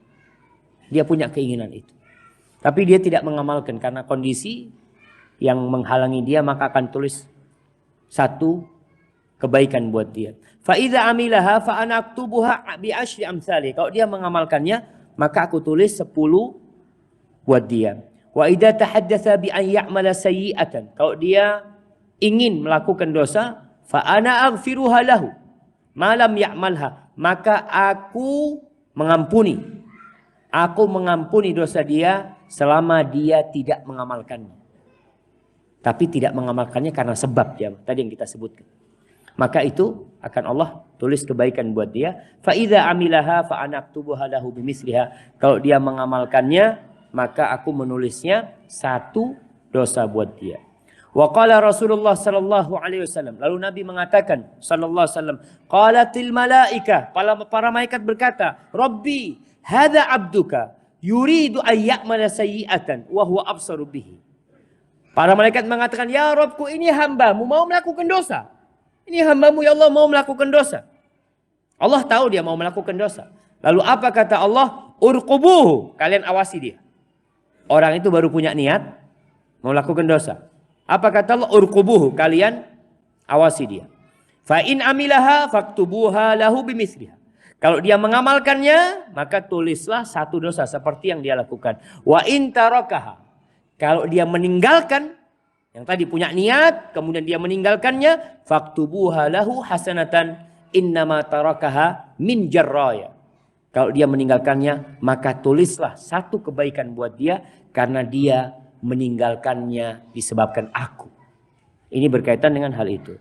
Dia punya keinginan itu. Tapi dia tidak mengamalkan karena kondisi yang menghalangi dia, maka akan tulis satu kebaikan buat dia. Fa idza amilaha fa ana aktubuha bi asyri amsali. Kalau dia mengamalkannya, maka aku tulis 10 buat dia. Wa idza tahaddatsa bi an ya'mala sayyi'atan. Kalau dia ingin melakukan dosa, fa ana aghfiruha lahu ma lam ya'malha. Maka aku mengampuni. Aku mengampuni dosa dia selama dia tidak mengamalkannya. Tapi tidak mengamalkannya karena sebab ya, tadi yang kita sebutkan. Maka itu akan Allah tulis kebaikan buat dia. Fa idza amilaha fa ana aktubuha lahu bimisliha. Kalau dia mengamalkannya, maka aku menulisnya satu dosa buat dia. Wa qala Rasulullah sallallahu alaihi wasallam. Lalu Nabi mengatakan sallallahu alaihi wasallam, qalatil malaika, para malaikat berkata, Rabbi, hadza abduka yuridu an ya'mala sayyi'atan wa huwa absaru bihi. Para malaikat mengatakan, ya Rabbku, ini hambamu mau melakukan dosa. Ini hambamu ya Allah mau melakukan dosa. Allah tahu dia mau melakukan dosa. Lalu apa kata Allah? Urqubuhu, kalian awasi dia. Orang itu baru punya niat mau melakukan dosa. Apa kata Allah? Urqubuhu, kalian awasi dia. Fa in amilaha faktubuha lahu bimisliha. Kalau dia mengamalkannya, maka tulislah satu dosa seperti yang dia lakukan. Wa in tarakaha. Kalau dia meninggalkan, yang tadi punya niat, kemudian dia meninggalkannya, faktubuha lahu hasanatan innama tarakaha min jarraya. Kalau dia meninggalkannya, maka tulislah satu kebaikan buat dia karena dia meninggalkannya disebabkan aku. Ini berkaitan dengan hal itu.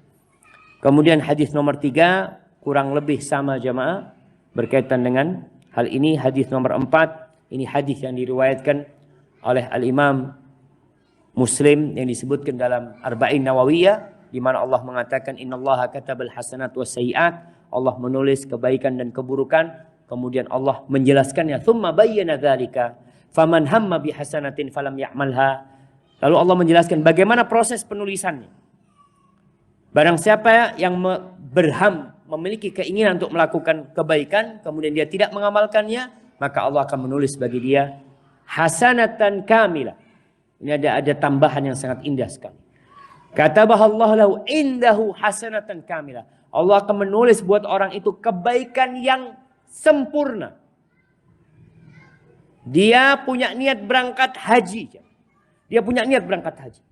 Kemudian hadis nomor 3 kurang lebih sama jamaah berkaitan dengan hal ini. Hadis nomor 4, ini hadis yang diriwayatkan oleh Al-Imam Muslim yang disebutkan dalam Arba'in Nawawiyah, di mana Allah mengatakan innallaha katabal hasanat was sayyi'at. Allah menulis kebaikan dan keburukan, kemudian Allah menjelaskannya, tsumma bayyana dzalika faman hamma bi hasanatin falam ya'malha. Lalu Allah menjelaskan bagaimana proses penulisannya. Barang siapa yang memiliki keinginan untuk melakukan kebaikan, kemudian dia tidak mengamalkannya, maka Allah akan menulis bagi dia hasanatan kamilah. Ini ada tambahan yang sangat indah sekali. Katabahallahu lahu indahu hasanatan kamilah. Allah akan menulis buat orang itu kebaikan yang sempurna. Dia punya niat berangkat haji. Dia punya niat berangkat haji.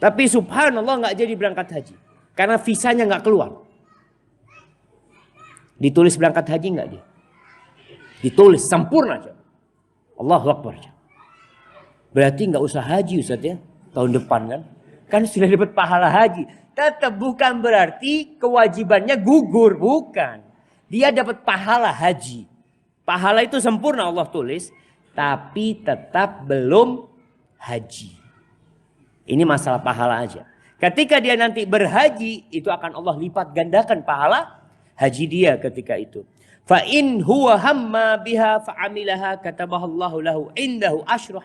Tapi subhanallah nggak jadi berangkat haji. Karena visanya nggak keluar. Ditulis berangkat haji nggak dia? Ditulis sempurna. Allahu Akbar. Berarti nggak usah haji Ustaz ya. Tahun depan kan. Kan sudah dapat pahala haji. Tetap bukan berarti kewajibannya gugur. Bukan. Dia dapat pahala haji. Pahala itu sempurna Allah tulis. Tapi tetap belum haji. Ini masalah pahala aja. Ketika dia nanti berhaji, itu akan Allah lipat gandakan pahala haji dia ketika itu. Fa in huwa hamma biha fa amilaha katabahallahu lahu indahu asyru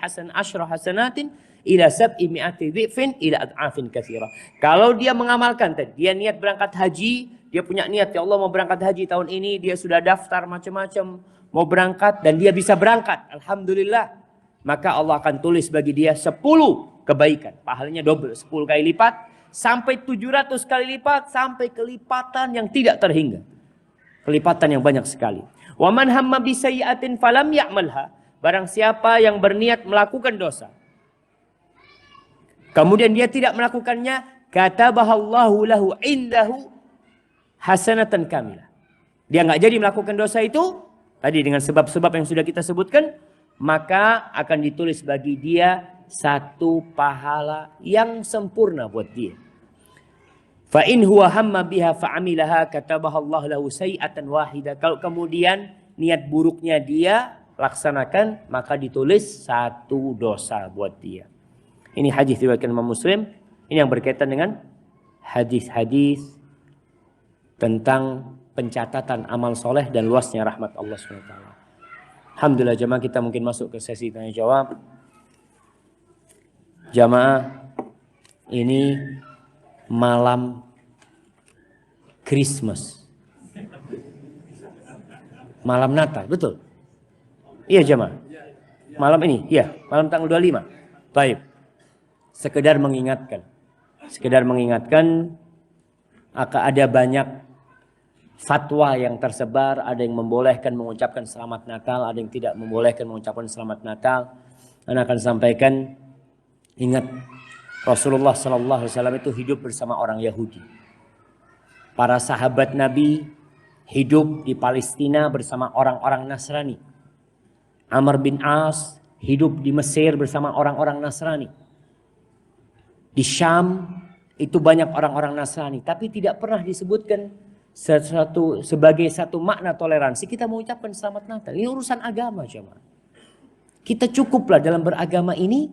hasanatin ila sab'i mi'ati dhifin ila ad'afin katsira. Kalau dia mengamalkan tadi, dia niat berangkat haji, dia punya niat ya Allah mau berangkat haji tahun ini, dia sudah daftar macam-macam mau berangkat dan dia bisa berangkat. Alhamdulillah. Maka Allah akan tulis bagi dia 10 kebaikan. Pahalanya double, 10 kali lipat sampai 700 kali lipat sampai kelipatan yang tidak terhingga. Kelipatan yang banyak sekali. Wa man hamma bi sayyi'atin falam ya'malha. Barang siapa yang berniat melakukan dosa, kemudian dia tidak melakukannya, katabahallahu lahu indahu hasanatan kamilah. Dia nggak jadi melakukan dosa itu tadi dengan sebab-sebab yang sudah kita sebutkan, maka akan ditulis bagi dia satu pahala yang sempurna buat dia. Fa in huwa hamma biha fa amilaha katabahallahu lahu sayyi'atan wahidah. Kalau kemudian niat buruknya dia laksanakan, maka ditulis 1 dosa buat dia. Ini hadis riwayat Imam Muslim. Ini yang berkaitan dengan hadis-hadis tentang pencatatan amal soleh dan luasnya rahmat Allah SWT. Alhamdulillah jamaah, kita mungkin masuk ke sesi tanya jawab. Jamaah, ini malam Christmas, malam Natal, betul? Iya jamaah, malam ini, iya, malam tanggal 25. Baik, sekedar mengingatkan, akan ada banyak fatwa yang tersebar, ada yang membolehkan mengucapkan selamat Natal, ada yang tidak membolehkan mengucapkan selamat Natal. Anda akan sampaikan, ingat Rasulullah SAW itu hidup bersama orang Yahudi. Para sahabat Nabi hidup di Palestina bersama orang-orang Nasrani. Amr bin As hidup di Mesir bersama orang-orang Nasrani. Di Syam itu banyak orang-orang Nasrani, tapi tidak pernah disebutkan sebagai satu makna toleransi kita mengucapkan selamat Natal. Ini urusan agama, jemaah. Kita cukuplah dalam beragama ini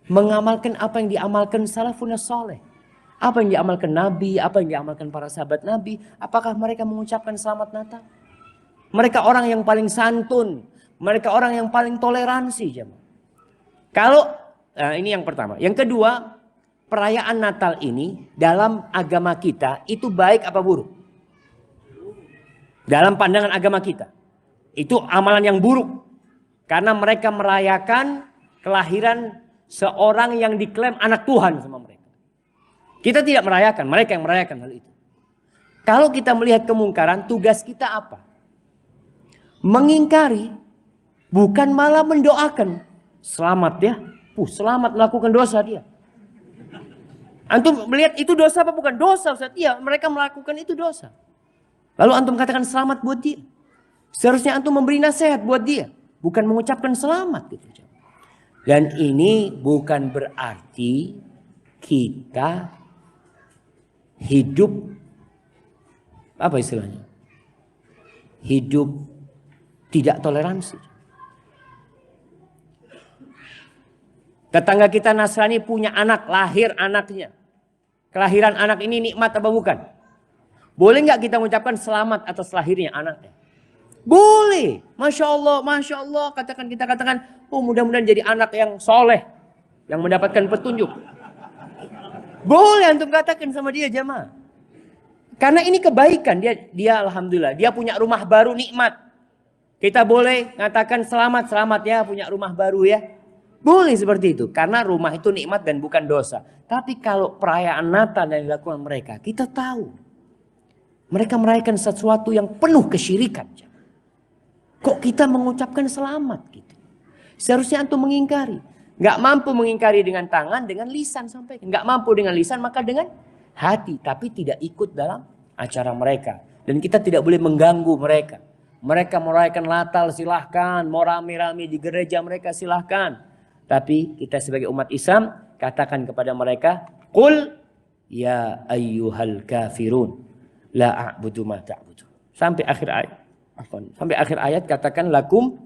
mengamalkan apa yang diamalkan salafun saleh. Apa yang diamalkan Nabi, apa yang diamalkan para sahabat Nabi. Apakah mereka mengucapkan selamat Natal? Mereka orang yang paling santun, mereka orang yang paling toleransi, jemaah. Ini yang pertama. Yang kedua, perayaan Natal ini dalam agama kita itu baik apa buruk? Dalam pandangan agama kita, itu amalan yang buruk. Karena mereka merayakan kelahiran seorang yang diklaim anak Tuhan sama mereka. Kita tidak merayakan, mereka yang merayakan hal itu. Kalau kita melihat kemungkaran, tugas kita apa? Mengingkari, bukan malah mendoakan. Selamat ya, selamat melakukan dosa dia. Antum melihat itu dosa apa bukan? Dosa, Ustaz. Iya, mereka melakukan itu dosa. Lalu antum katakan selamat buat dia. Seharusnya antum memberi nasihat buat dia, bukan mengucapkan selamat gitu. Dan ini bukan berarti kita hidup apa istilahnya? Hidup tidak toleransi. Tetangga kita Nasrani punya anak, lahir anaknya. Kelahiran anak ini nikmat apa bukan? Boleh nggak kita mengucapkan selamat atas lahirnya anaknya? Boleh. Masya Allah, kita katakan, oh mudah-mudahan jadi anak yang soleh, yang mendapatkan petunjuk. Boleh antum katakan sama dia, jamaah. Karena ini kebaikan, dia alhamdulillah, dia punya rumah baru nikmat. Kita boleh katakan selamat ya punya rumah baru ya. Boleh seperti itu, karena rumah itu nikmat dan bukan dosa. Tapi kalau perayaan Natal yang dilakukan mereka, kita tahu mereka merayakan sesuatu yang penuh kesyirikan. Kok kita mengucapkan selamat gitu? Seharusnya antum mengingkari. Nggak mampu mengingkari dengan tangan, dengan lisan sampaikan. Nggak mampu dengan lisan, maka dengan hati. Tapi tidak ikut dalam acara mereka. Dan kita tidak boleh mengganggu mereka. Mereka merayakan Natal silahkan. Mau rame-rame di gereja mereka silahkan. Tapi kita sebagai umat Islam katakan kepada mereka, Qul ya ayyuhal kafirun la a'budu ma ta'budu. Sampai akhir ayat. Sampai akhir ayat katakan lakum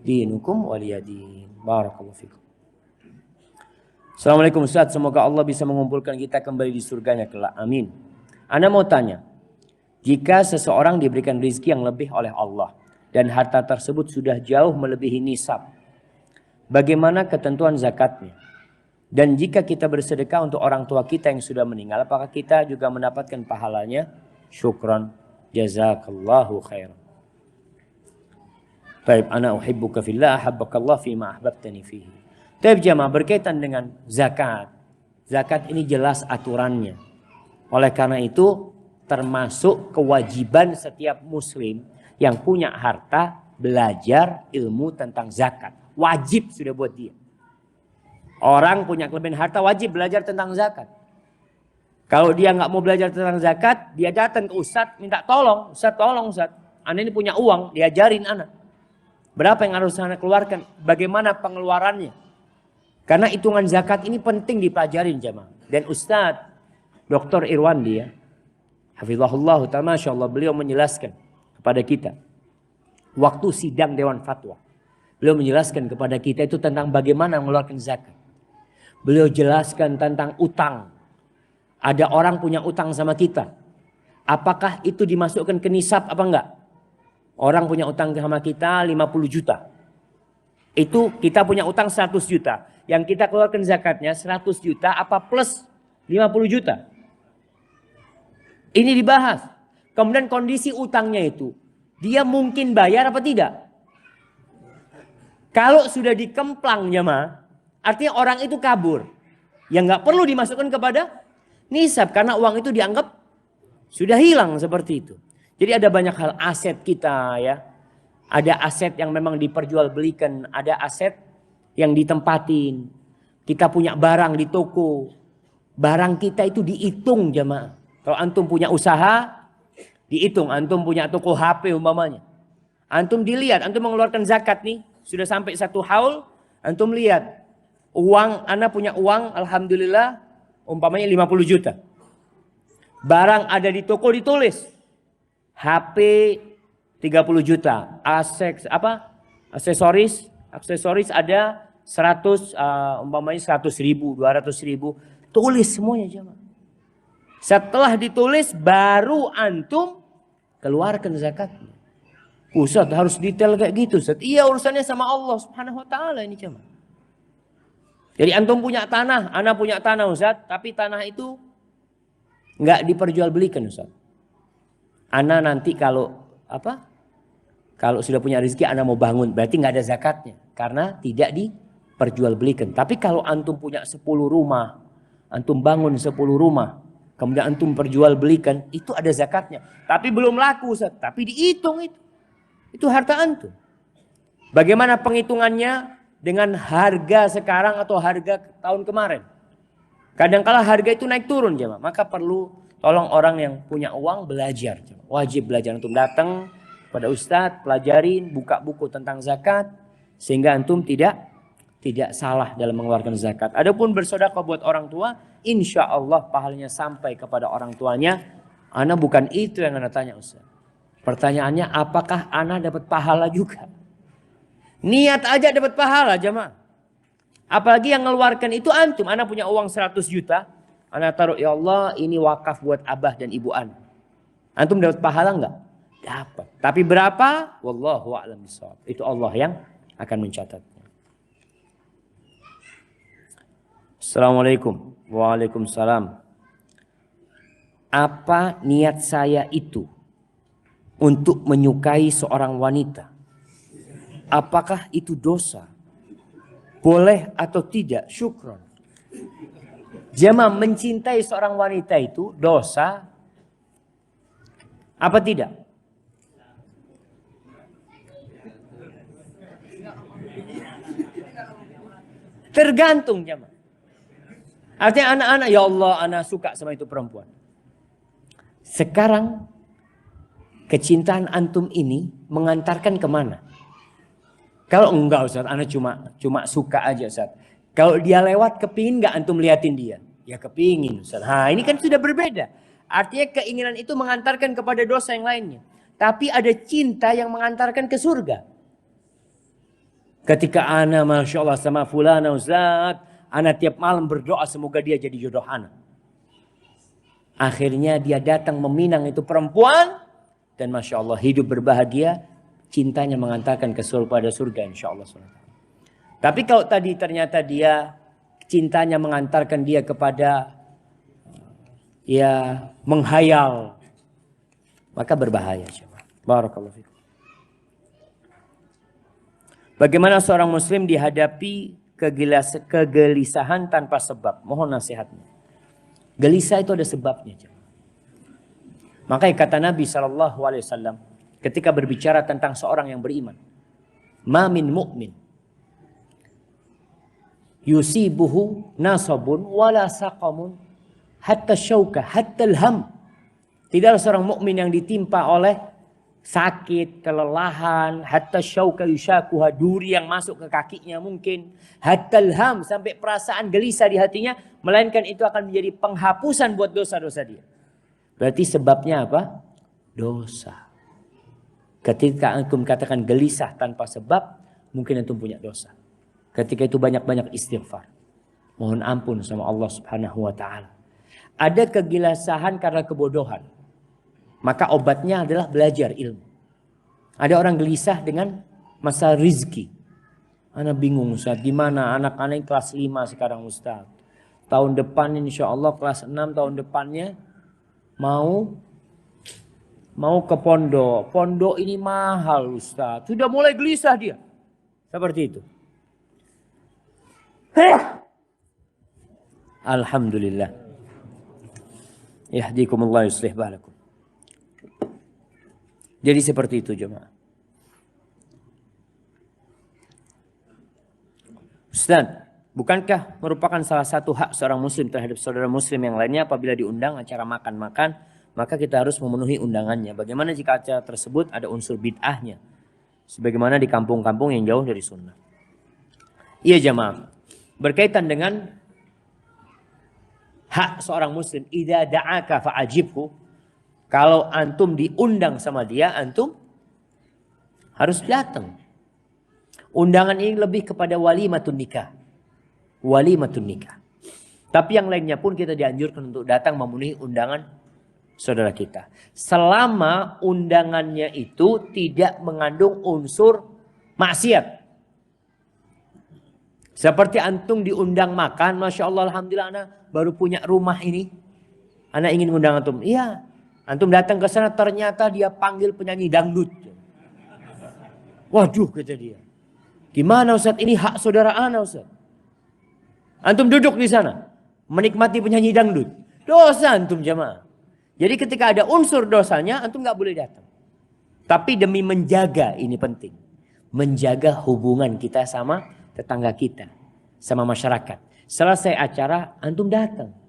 dinukum waliyadin. Barakallahu fikum. Assalamualaikum Ustaz, semoga Allah bisa mengumpulkan kita kembali di surganya kelak. Amin. Anda mau tanya, jika seseorang diberikan rezeki yang lebih oleh Allah dan harta tersebut sudah jauh melebihi nisab, bagaimana ketentuan zakatnya? Dan jika kita bersedekah untuk orang tua kita yang sudah meninggal, apakah kita juga mendapatkan pahalanya? Syukran, jazakallahu khairan. Baik, ana uhibbuka fillah, ahabbakallah fima ahbabtani fihi. Tapi jamaah, berkaitan dengan zakat. Zakat ini jelas aturannya. Oleh karena itu termasuk kewajiban setiap muslim yang punya harta belajar ilmu tentang zakat. Wajib sudah buat dia. Orang punya kelebihan harta wajib belajar tentang zakat. Kalau dia nggak mau belajar tentang zakat, dia datang ke Ustadz minta tolong. Ustadz tolong Ustadz, Anda ini punya uang, diajarin anak. Berapa yang harus Anda keluarkan? Bagaimana pengeluarannya? Karena hitungan zakat ini penting dipelajarin jamaah. Dan Ustadz Dr. Irwandi ya, hafizahullah ta'ala, Masya Allah, beliau menjelaskan kepada kita waktu sidang Dewan Fatwa. Beliau menjelaskan kepada kita itu tentang bagaimana mengeluarkan zakat. Beliau jelaskan tentang utang. Ada orang punya utang sama kita. Apakah itu dimasukkan ke nisab apa enggak? Orang punya utang sama kita 50 juta. Itu kita punya utang 100 juta. Yang kita keluarkan zakatnya 100 juta apa plus 50 juta. Ini dibahas. Kemudian kondisi utangnya itu. Dia mungkin bayar apa tidak? Kalau sudah dikemplang jemaah, artinya orang itu kabur. Yang nggak perlu dimasukkan kepada nisab. Karena uang itu dianggap sudah hilang seperti itu. Jadi ada banyak hal aset kita ya. Ada aset yang memang diperjualbelikan. Ada aset yang ditempatin. Kita punya barang di toko. Barang kita itu dihitung jemaah. Kalau antum punya usaha, dihitung. Antum punya toko HP umpamanya. Antum dilihat, antum mengeluarkan zakat nih. Sudah sampai 1 haul, antum lihat. Uang, ana punya uang, alhamdulillah, umpamanya 50 juta. Barang ada di toko ditulis. HP 30 juta. Aksesoris ada 100, umpamanya 100 ribu, 200 ribu. Tulis semuanya jemaah. Setelah ditulis baru antum keluarkan zakatnya. Ustaz harus detail kayak gitu Ustaz. Iya urusannya sama Allah Subhanahu wa taala ini jemaah. Jadi antum punya tanah, ana punya tanah Ustaz, tapi tanah itu enggak diperjualbelikan Ustaz. Ana nanti kalau sudah punya rezeki ana mau bangun, berarti enggak ada zakatnya karena tidak diperjualbelikan. Tapi kalau antum punya 10 rumah, antum bangun 10 rumah, kemudian antum perjualbelikan, itu ada zakatnya. Tapi belum laku Ustaz, tapi dihitung itu. Itu harta antum. Bagaimana penghitungannya dengan harga sekarang atau harga tahun kemarin? Kadang-kala harga itu naik turun jemaah. Maka perlu tolong orang yang punya uang belajar. Wajib belajar. Antum datang pada ustadz, pelajarin, buka buku tentang zakat. Sehingga antum tidak salah dalam mengeluarkan zakat. Adapun bersedekah buat orang tua, insya Allah pahalanya sampai kepada orang tuanya. Ana bukan itu yang ana tanya ustaz. Pertanyaannya, apakah ana dapat pahala juga? Niat aja dapat pahala jemaah. Apalagi yang mengeluarkan itu antum. Ana punya uang 100 juta. Ana taruh, ya Allah ini wakaf buat abah dan ibu ana. Antum dapat pahala enggak? Dapat. Tapi berapa? Wallahu a'lam bishawab. Itu Allah yang akan mencatatnya. Assalamualaikum. Waalaikumsalam. Apa niat saya itu untuk menyukai seorang wanita? Apakah itu dosa? Boleh atau tidak? Syukron. Jemaah, mencintai seorang wanita itu dosa apa tidak? Tergantung jemaah. Artinya anak-anak, ya Allah anak suka sama itu perempuan. Sekarang kecintaan antum ini mengantarkan kemana? Kalau enggak Ustaz, anak cuma suka aja Ustaz. Kalau dia lewat kepingin enggak antum liatin dia? Ya kepingin Ustaz. Nah ini kan sudah berbeda. Artinya keinginan itu mengantarkan kepada dosa yang lainnya. Tapi ada cinta yang mengantarkan ke surga. Ketika ana Masya Allah sama fulana Ustaz, ana tiap malam berdoa semoga dia jadi jodoh ana. Akhirnya dia datang meminang itu perempuan. Dan Masya Allah hidup berbahagia. Cintanya mengantarkan ke surga insya Allah. Tapi kalau tadi ternyata dia cintanya mengantarkan dia kepada ya menghayal, maka berbahaya. Barakallahu fikum. Bagaimana seorang muslim dihadapi kegelisahan tanpa sebab? Mohon nasihatnya. Gelisah itu ada sebabnya. Makanya kata Nabi SAW ketika berbicara tentang seorang yang beriman, ma min mu'min yusibuhu nasabun wala saqamun hatta syauka hatta alham. Tidaklah seorang mukmin yang ditimpa oleh sakit, kelelahan, hatta syauka yushakuha, duri yang masuk ke kakinya mungkin, hatta alham, sampai perasaan gelisah di hatinya, melainkan itu akan menjadi penghapusan buat dosa-dosa dia. Berarti sebabnya apa? Dosa. Ketika antum katakan gelisah tanpa sebab, mungkin antum punya dosa. Ketika itu banyak-banyak istighfar. Mohon ampun sama Allah Subhanahu wa taala. Ada kegelisahan karena kebodohan. Maka obatnya adalah belajar ilmu. Ada orang gelisah dengan masalah rizki. Anak bingung Ustaz, gimana anak-anak kelas 5 sekarang Ustaz. Tahun depan insya Allah kelas 6 tahun depannya mau ke pondok. Pondok ini mahal Ustaz. Sudah mulai gelisah dia. Seperti itu. Alhamdulillah. Yahdikumullah yuslih balakum. Jadi seperti itu jemaah. Ustaz, bukankah merupakan salah satu hak seorang muslim terhadap saudara muslim yang lainnya apabila diundang acara makan-makan, maka kita harus memenuhi undangannya. Bagaimana jika acara tersebut ada unsur bid'ahnya? Sebagaimana di kampung-kampung yang jauh dari sunnah. Iya jemaah. Berkaitan dengan hak seorang muslim, idza da'aka fa'ajibhu. Kalau antum diundang sama dia, antum harus datang. Undangan ini lebih kepada walimatun nikah. Walimatun nikah. Tapi yang lainnya pun kita dianjurkan untuk datang memenuhi undangan saudara kita. Selama undangannya itu tidak mengandung unsur maksiat. Seperti antum diundang makan, Masya Allah, Alhamdulillah, anak baru punya rumah ini. Anak ingin undang antum. Iya. Antum datang ke sana ternyata dia panggil penyanyi dangdut. Waduh kata dia. Gimana Ustaz, ini hak saudara ana Ustaz. Antum duduk di sana. Menikmati penyanyi dangdut. Dosa antum jamaah. Jadi ketika ada unsur dosanya antum gak boleh datang. Tapi demi menjaga, ini penting. Menjaga hubungan kita sama tetangga kita. Sama masyarakat. Selesai acara antum datang.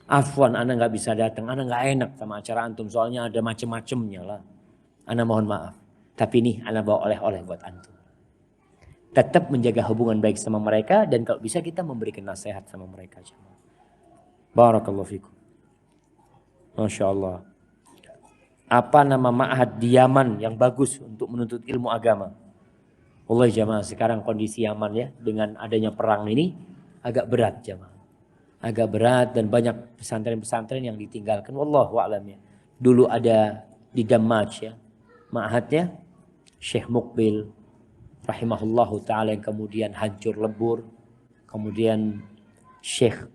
Afwan, ana nggak bisa datang, ana nggak enak sama acara antum soalnya ada macem-macemnya lah. Ana mohon maaf, tapi nih ana bawa oleh-oleh buat antum. Tetap menjaga hubungan baik sama mereka dan kalau bisa kita memberikan nasihat sama mereka. Barakallahu fikum. Masya Allah. Apa nama ma'had di Yaman yang bagus untuk menuntut ilmu agama? Wallahi jamaah, sekarang kondisi Yaman ya dengan adanya perang ini agak berat jamaah. Agak berat dan banyak pesantren-pesantren yang ditinggalkan. Wallahu a'lam ya. Dulu ada di Damaj ya. Ma'hadnya Syekh Mukbil rahimahullahu ta'ala yang kemudian hancur lebur. Kemudian Syekh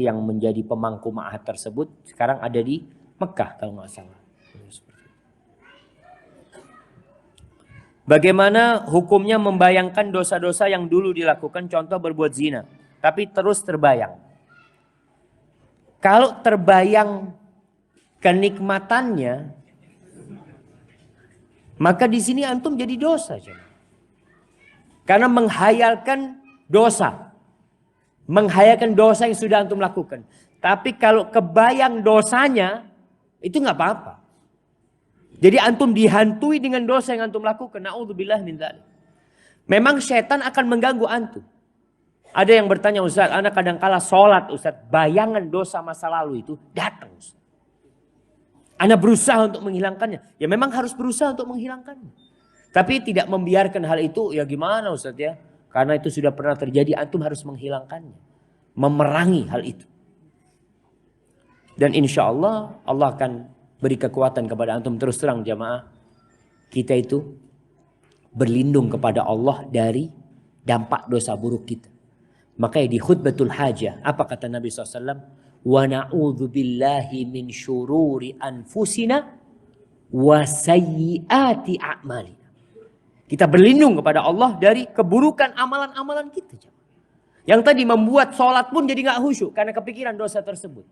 yang menjadi pemangku ma'had tersebut sekarang ada di Mekah kalau nggak salah. Bagaimana hukumnya membayangkan dosa-dosa yang dulu dilakukan, contoh berbuat zina, tapi terus terbayang. Kalau terbayang kenikmatannya, maka di sini antum jadi dosa. Karena menghayalkan dosa. Menghayalkan dosa yang sudah antum lakukan. Tapi kalau kebayang dosanya, itu nggak apa-apa. Jadi antum dihantui dengan dosa yang antum lakukan. Na'udzubillah min dzalik. Memang setan akan mengganggu antum. Ada yang bertanya, Ustaz, anak kadang-kala sholat, Ustaz, bayangan dosa masa lalu itu datang, Ustaz. Anak berusaha untuk menghilangkannya. Ya memang harus berusaha untuk menghilangkannya. Tapi tidak membiarkan hal itu, ya gimana Ustaz ya? Karena itu sudah pernah terjadi, antum harus menghilangkannya. Memerangi hal itu. Dan insya Allah, Allah akan beri kekuatan kepada antum. Terus terang jamaah, kita itu berlindung kepada Allah dari dampak dosa buruk kita. Makanya di khutbatul hajah, apa kata Nabi SAW? Wa na'udzu billahi min syururi anfusina wa sayyiati a'malina. Kita berlindung kepada Allah dari keburukan amalan-amalan kita. Yang tadi membuat sholat pun jadi gak khusyuk karena kepikiran dosa tersebut.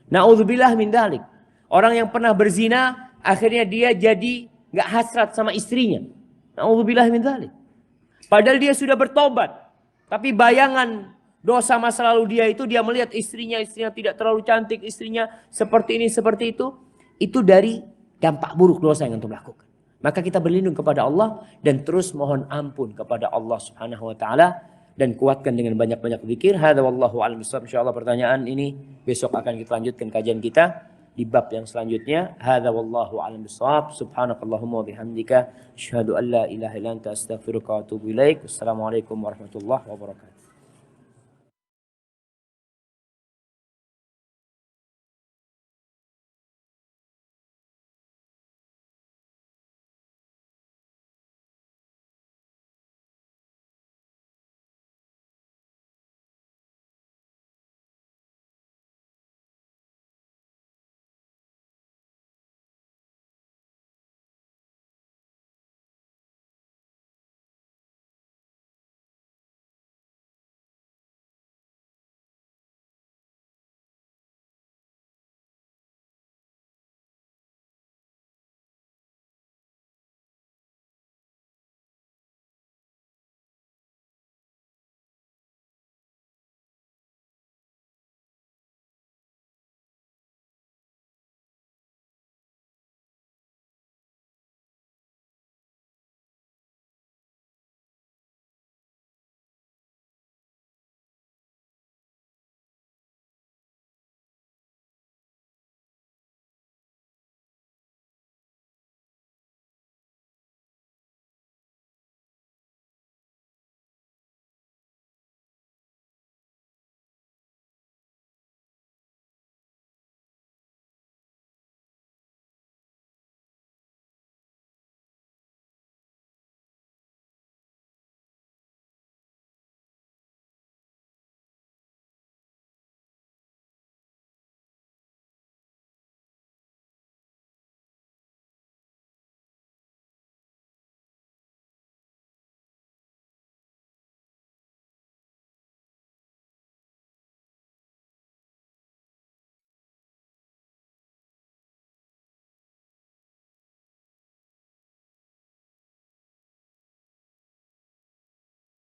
Na'udzubillah min dzalik. Orang yang pernah berzina, akhirnya dia jadi gak hasrat sama istrinya. Na'udzubillah min dzalik. Padahal dia sudah bertobat. Tapi bayangan dosa masa lalu dia itu, dia melihat istrinya tidak terlalu cantik, istrinya seperti ini, seperti itu dari dampak buruk dosa yang antum lakukan. Maka kita berlindung kepada Allah dan terus mohon ampun kepada Allah Subhanahu wa taala dan kuatkan dengan banyak-banyak zikir. Hadza wallahu a'lam bishawab. Insyaallah pertanyaan ini besok akan kita lanjutkan kajian kita. di bab yang selanjutnya. Hadza wallahu a'lam bissawab. Subhanakallahumma wa bihamdika asyhadu an la ilaha illa anta astaghfiruka wa atubu ilaik. Wassalamualaikum warahmatullahi wabarakatuh.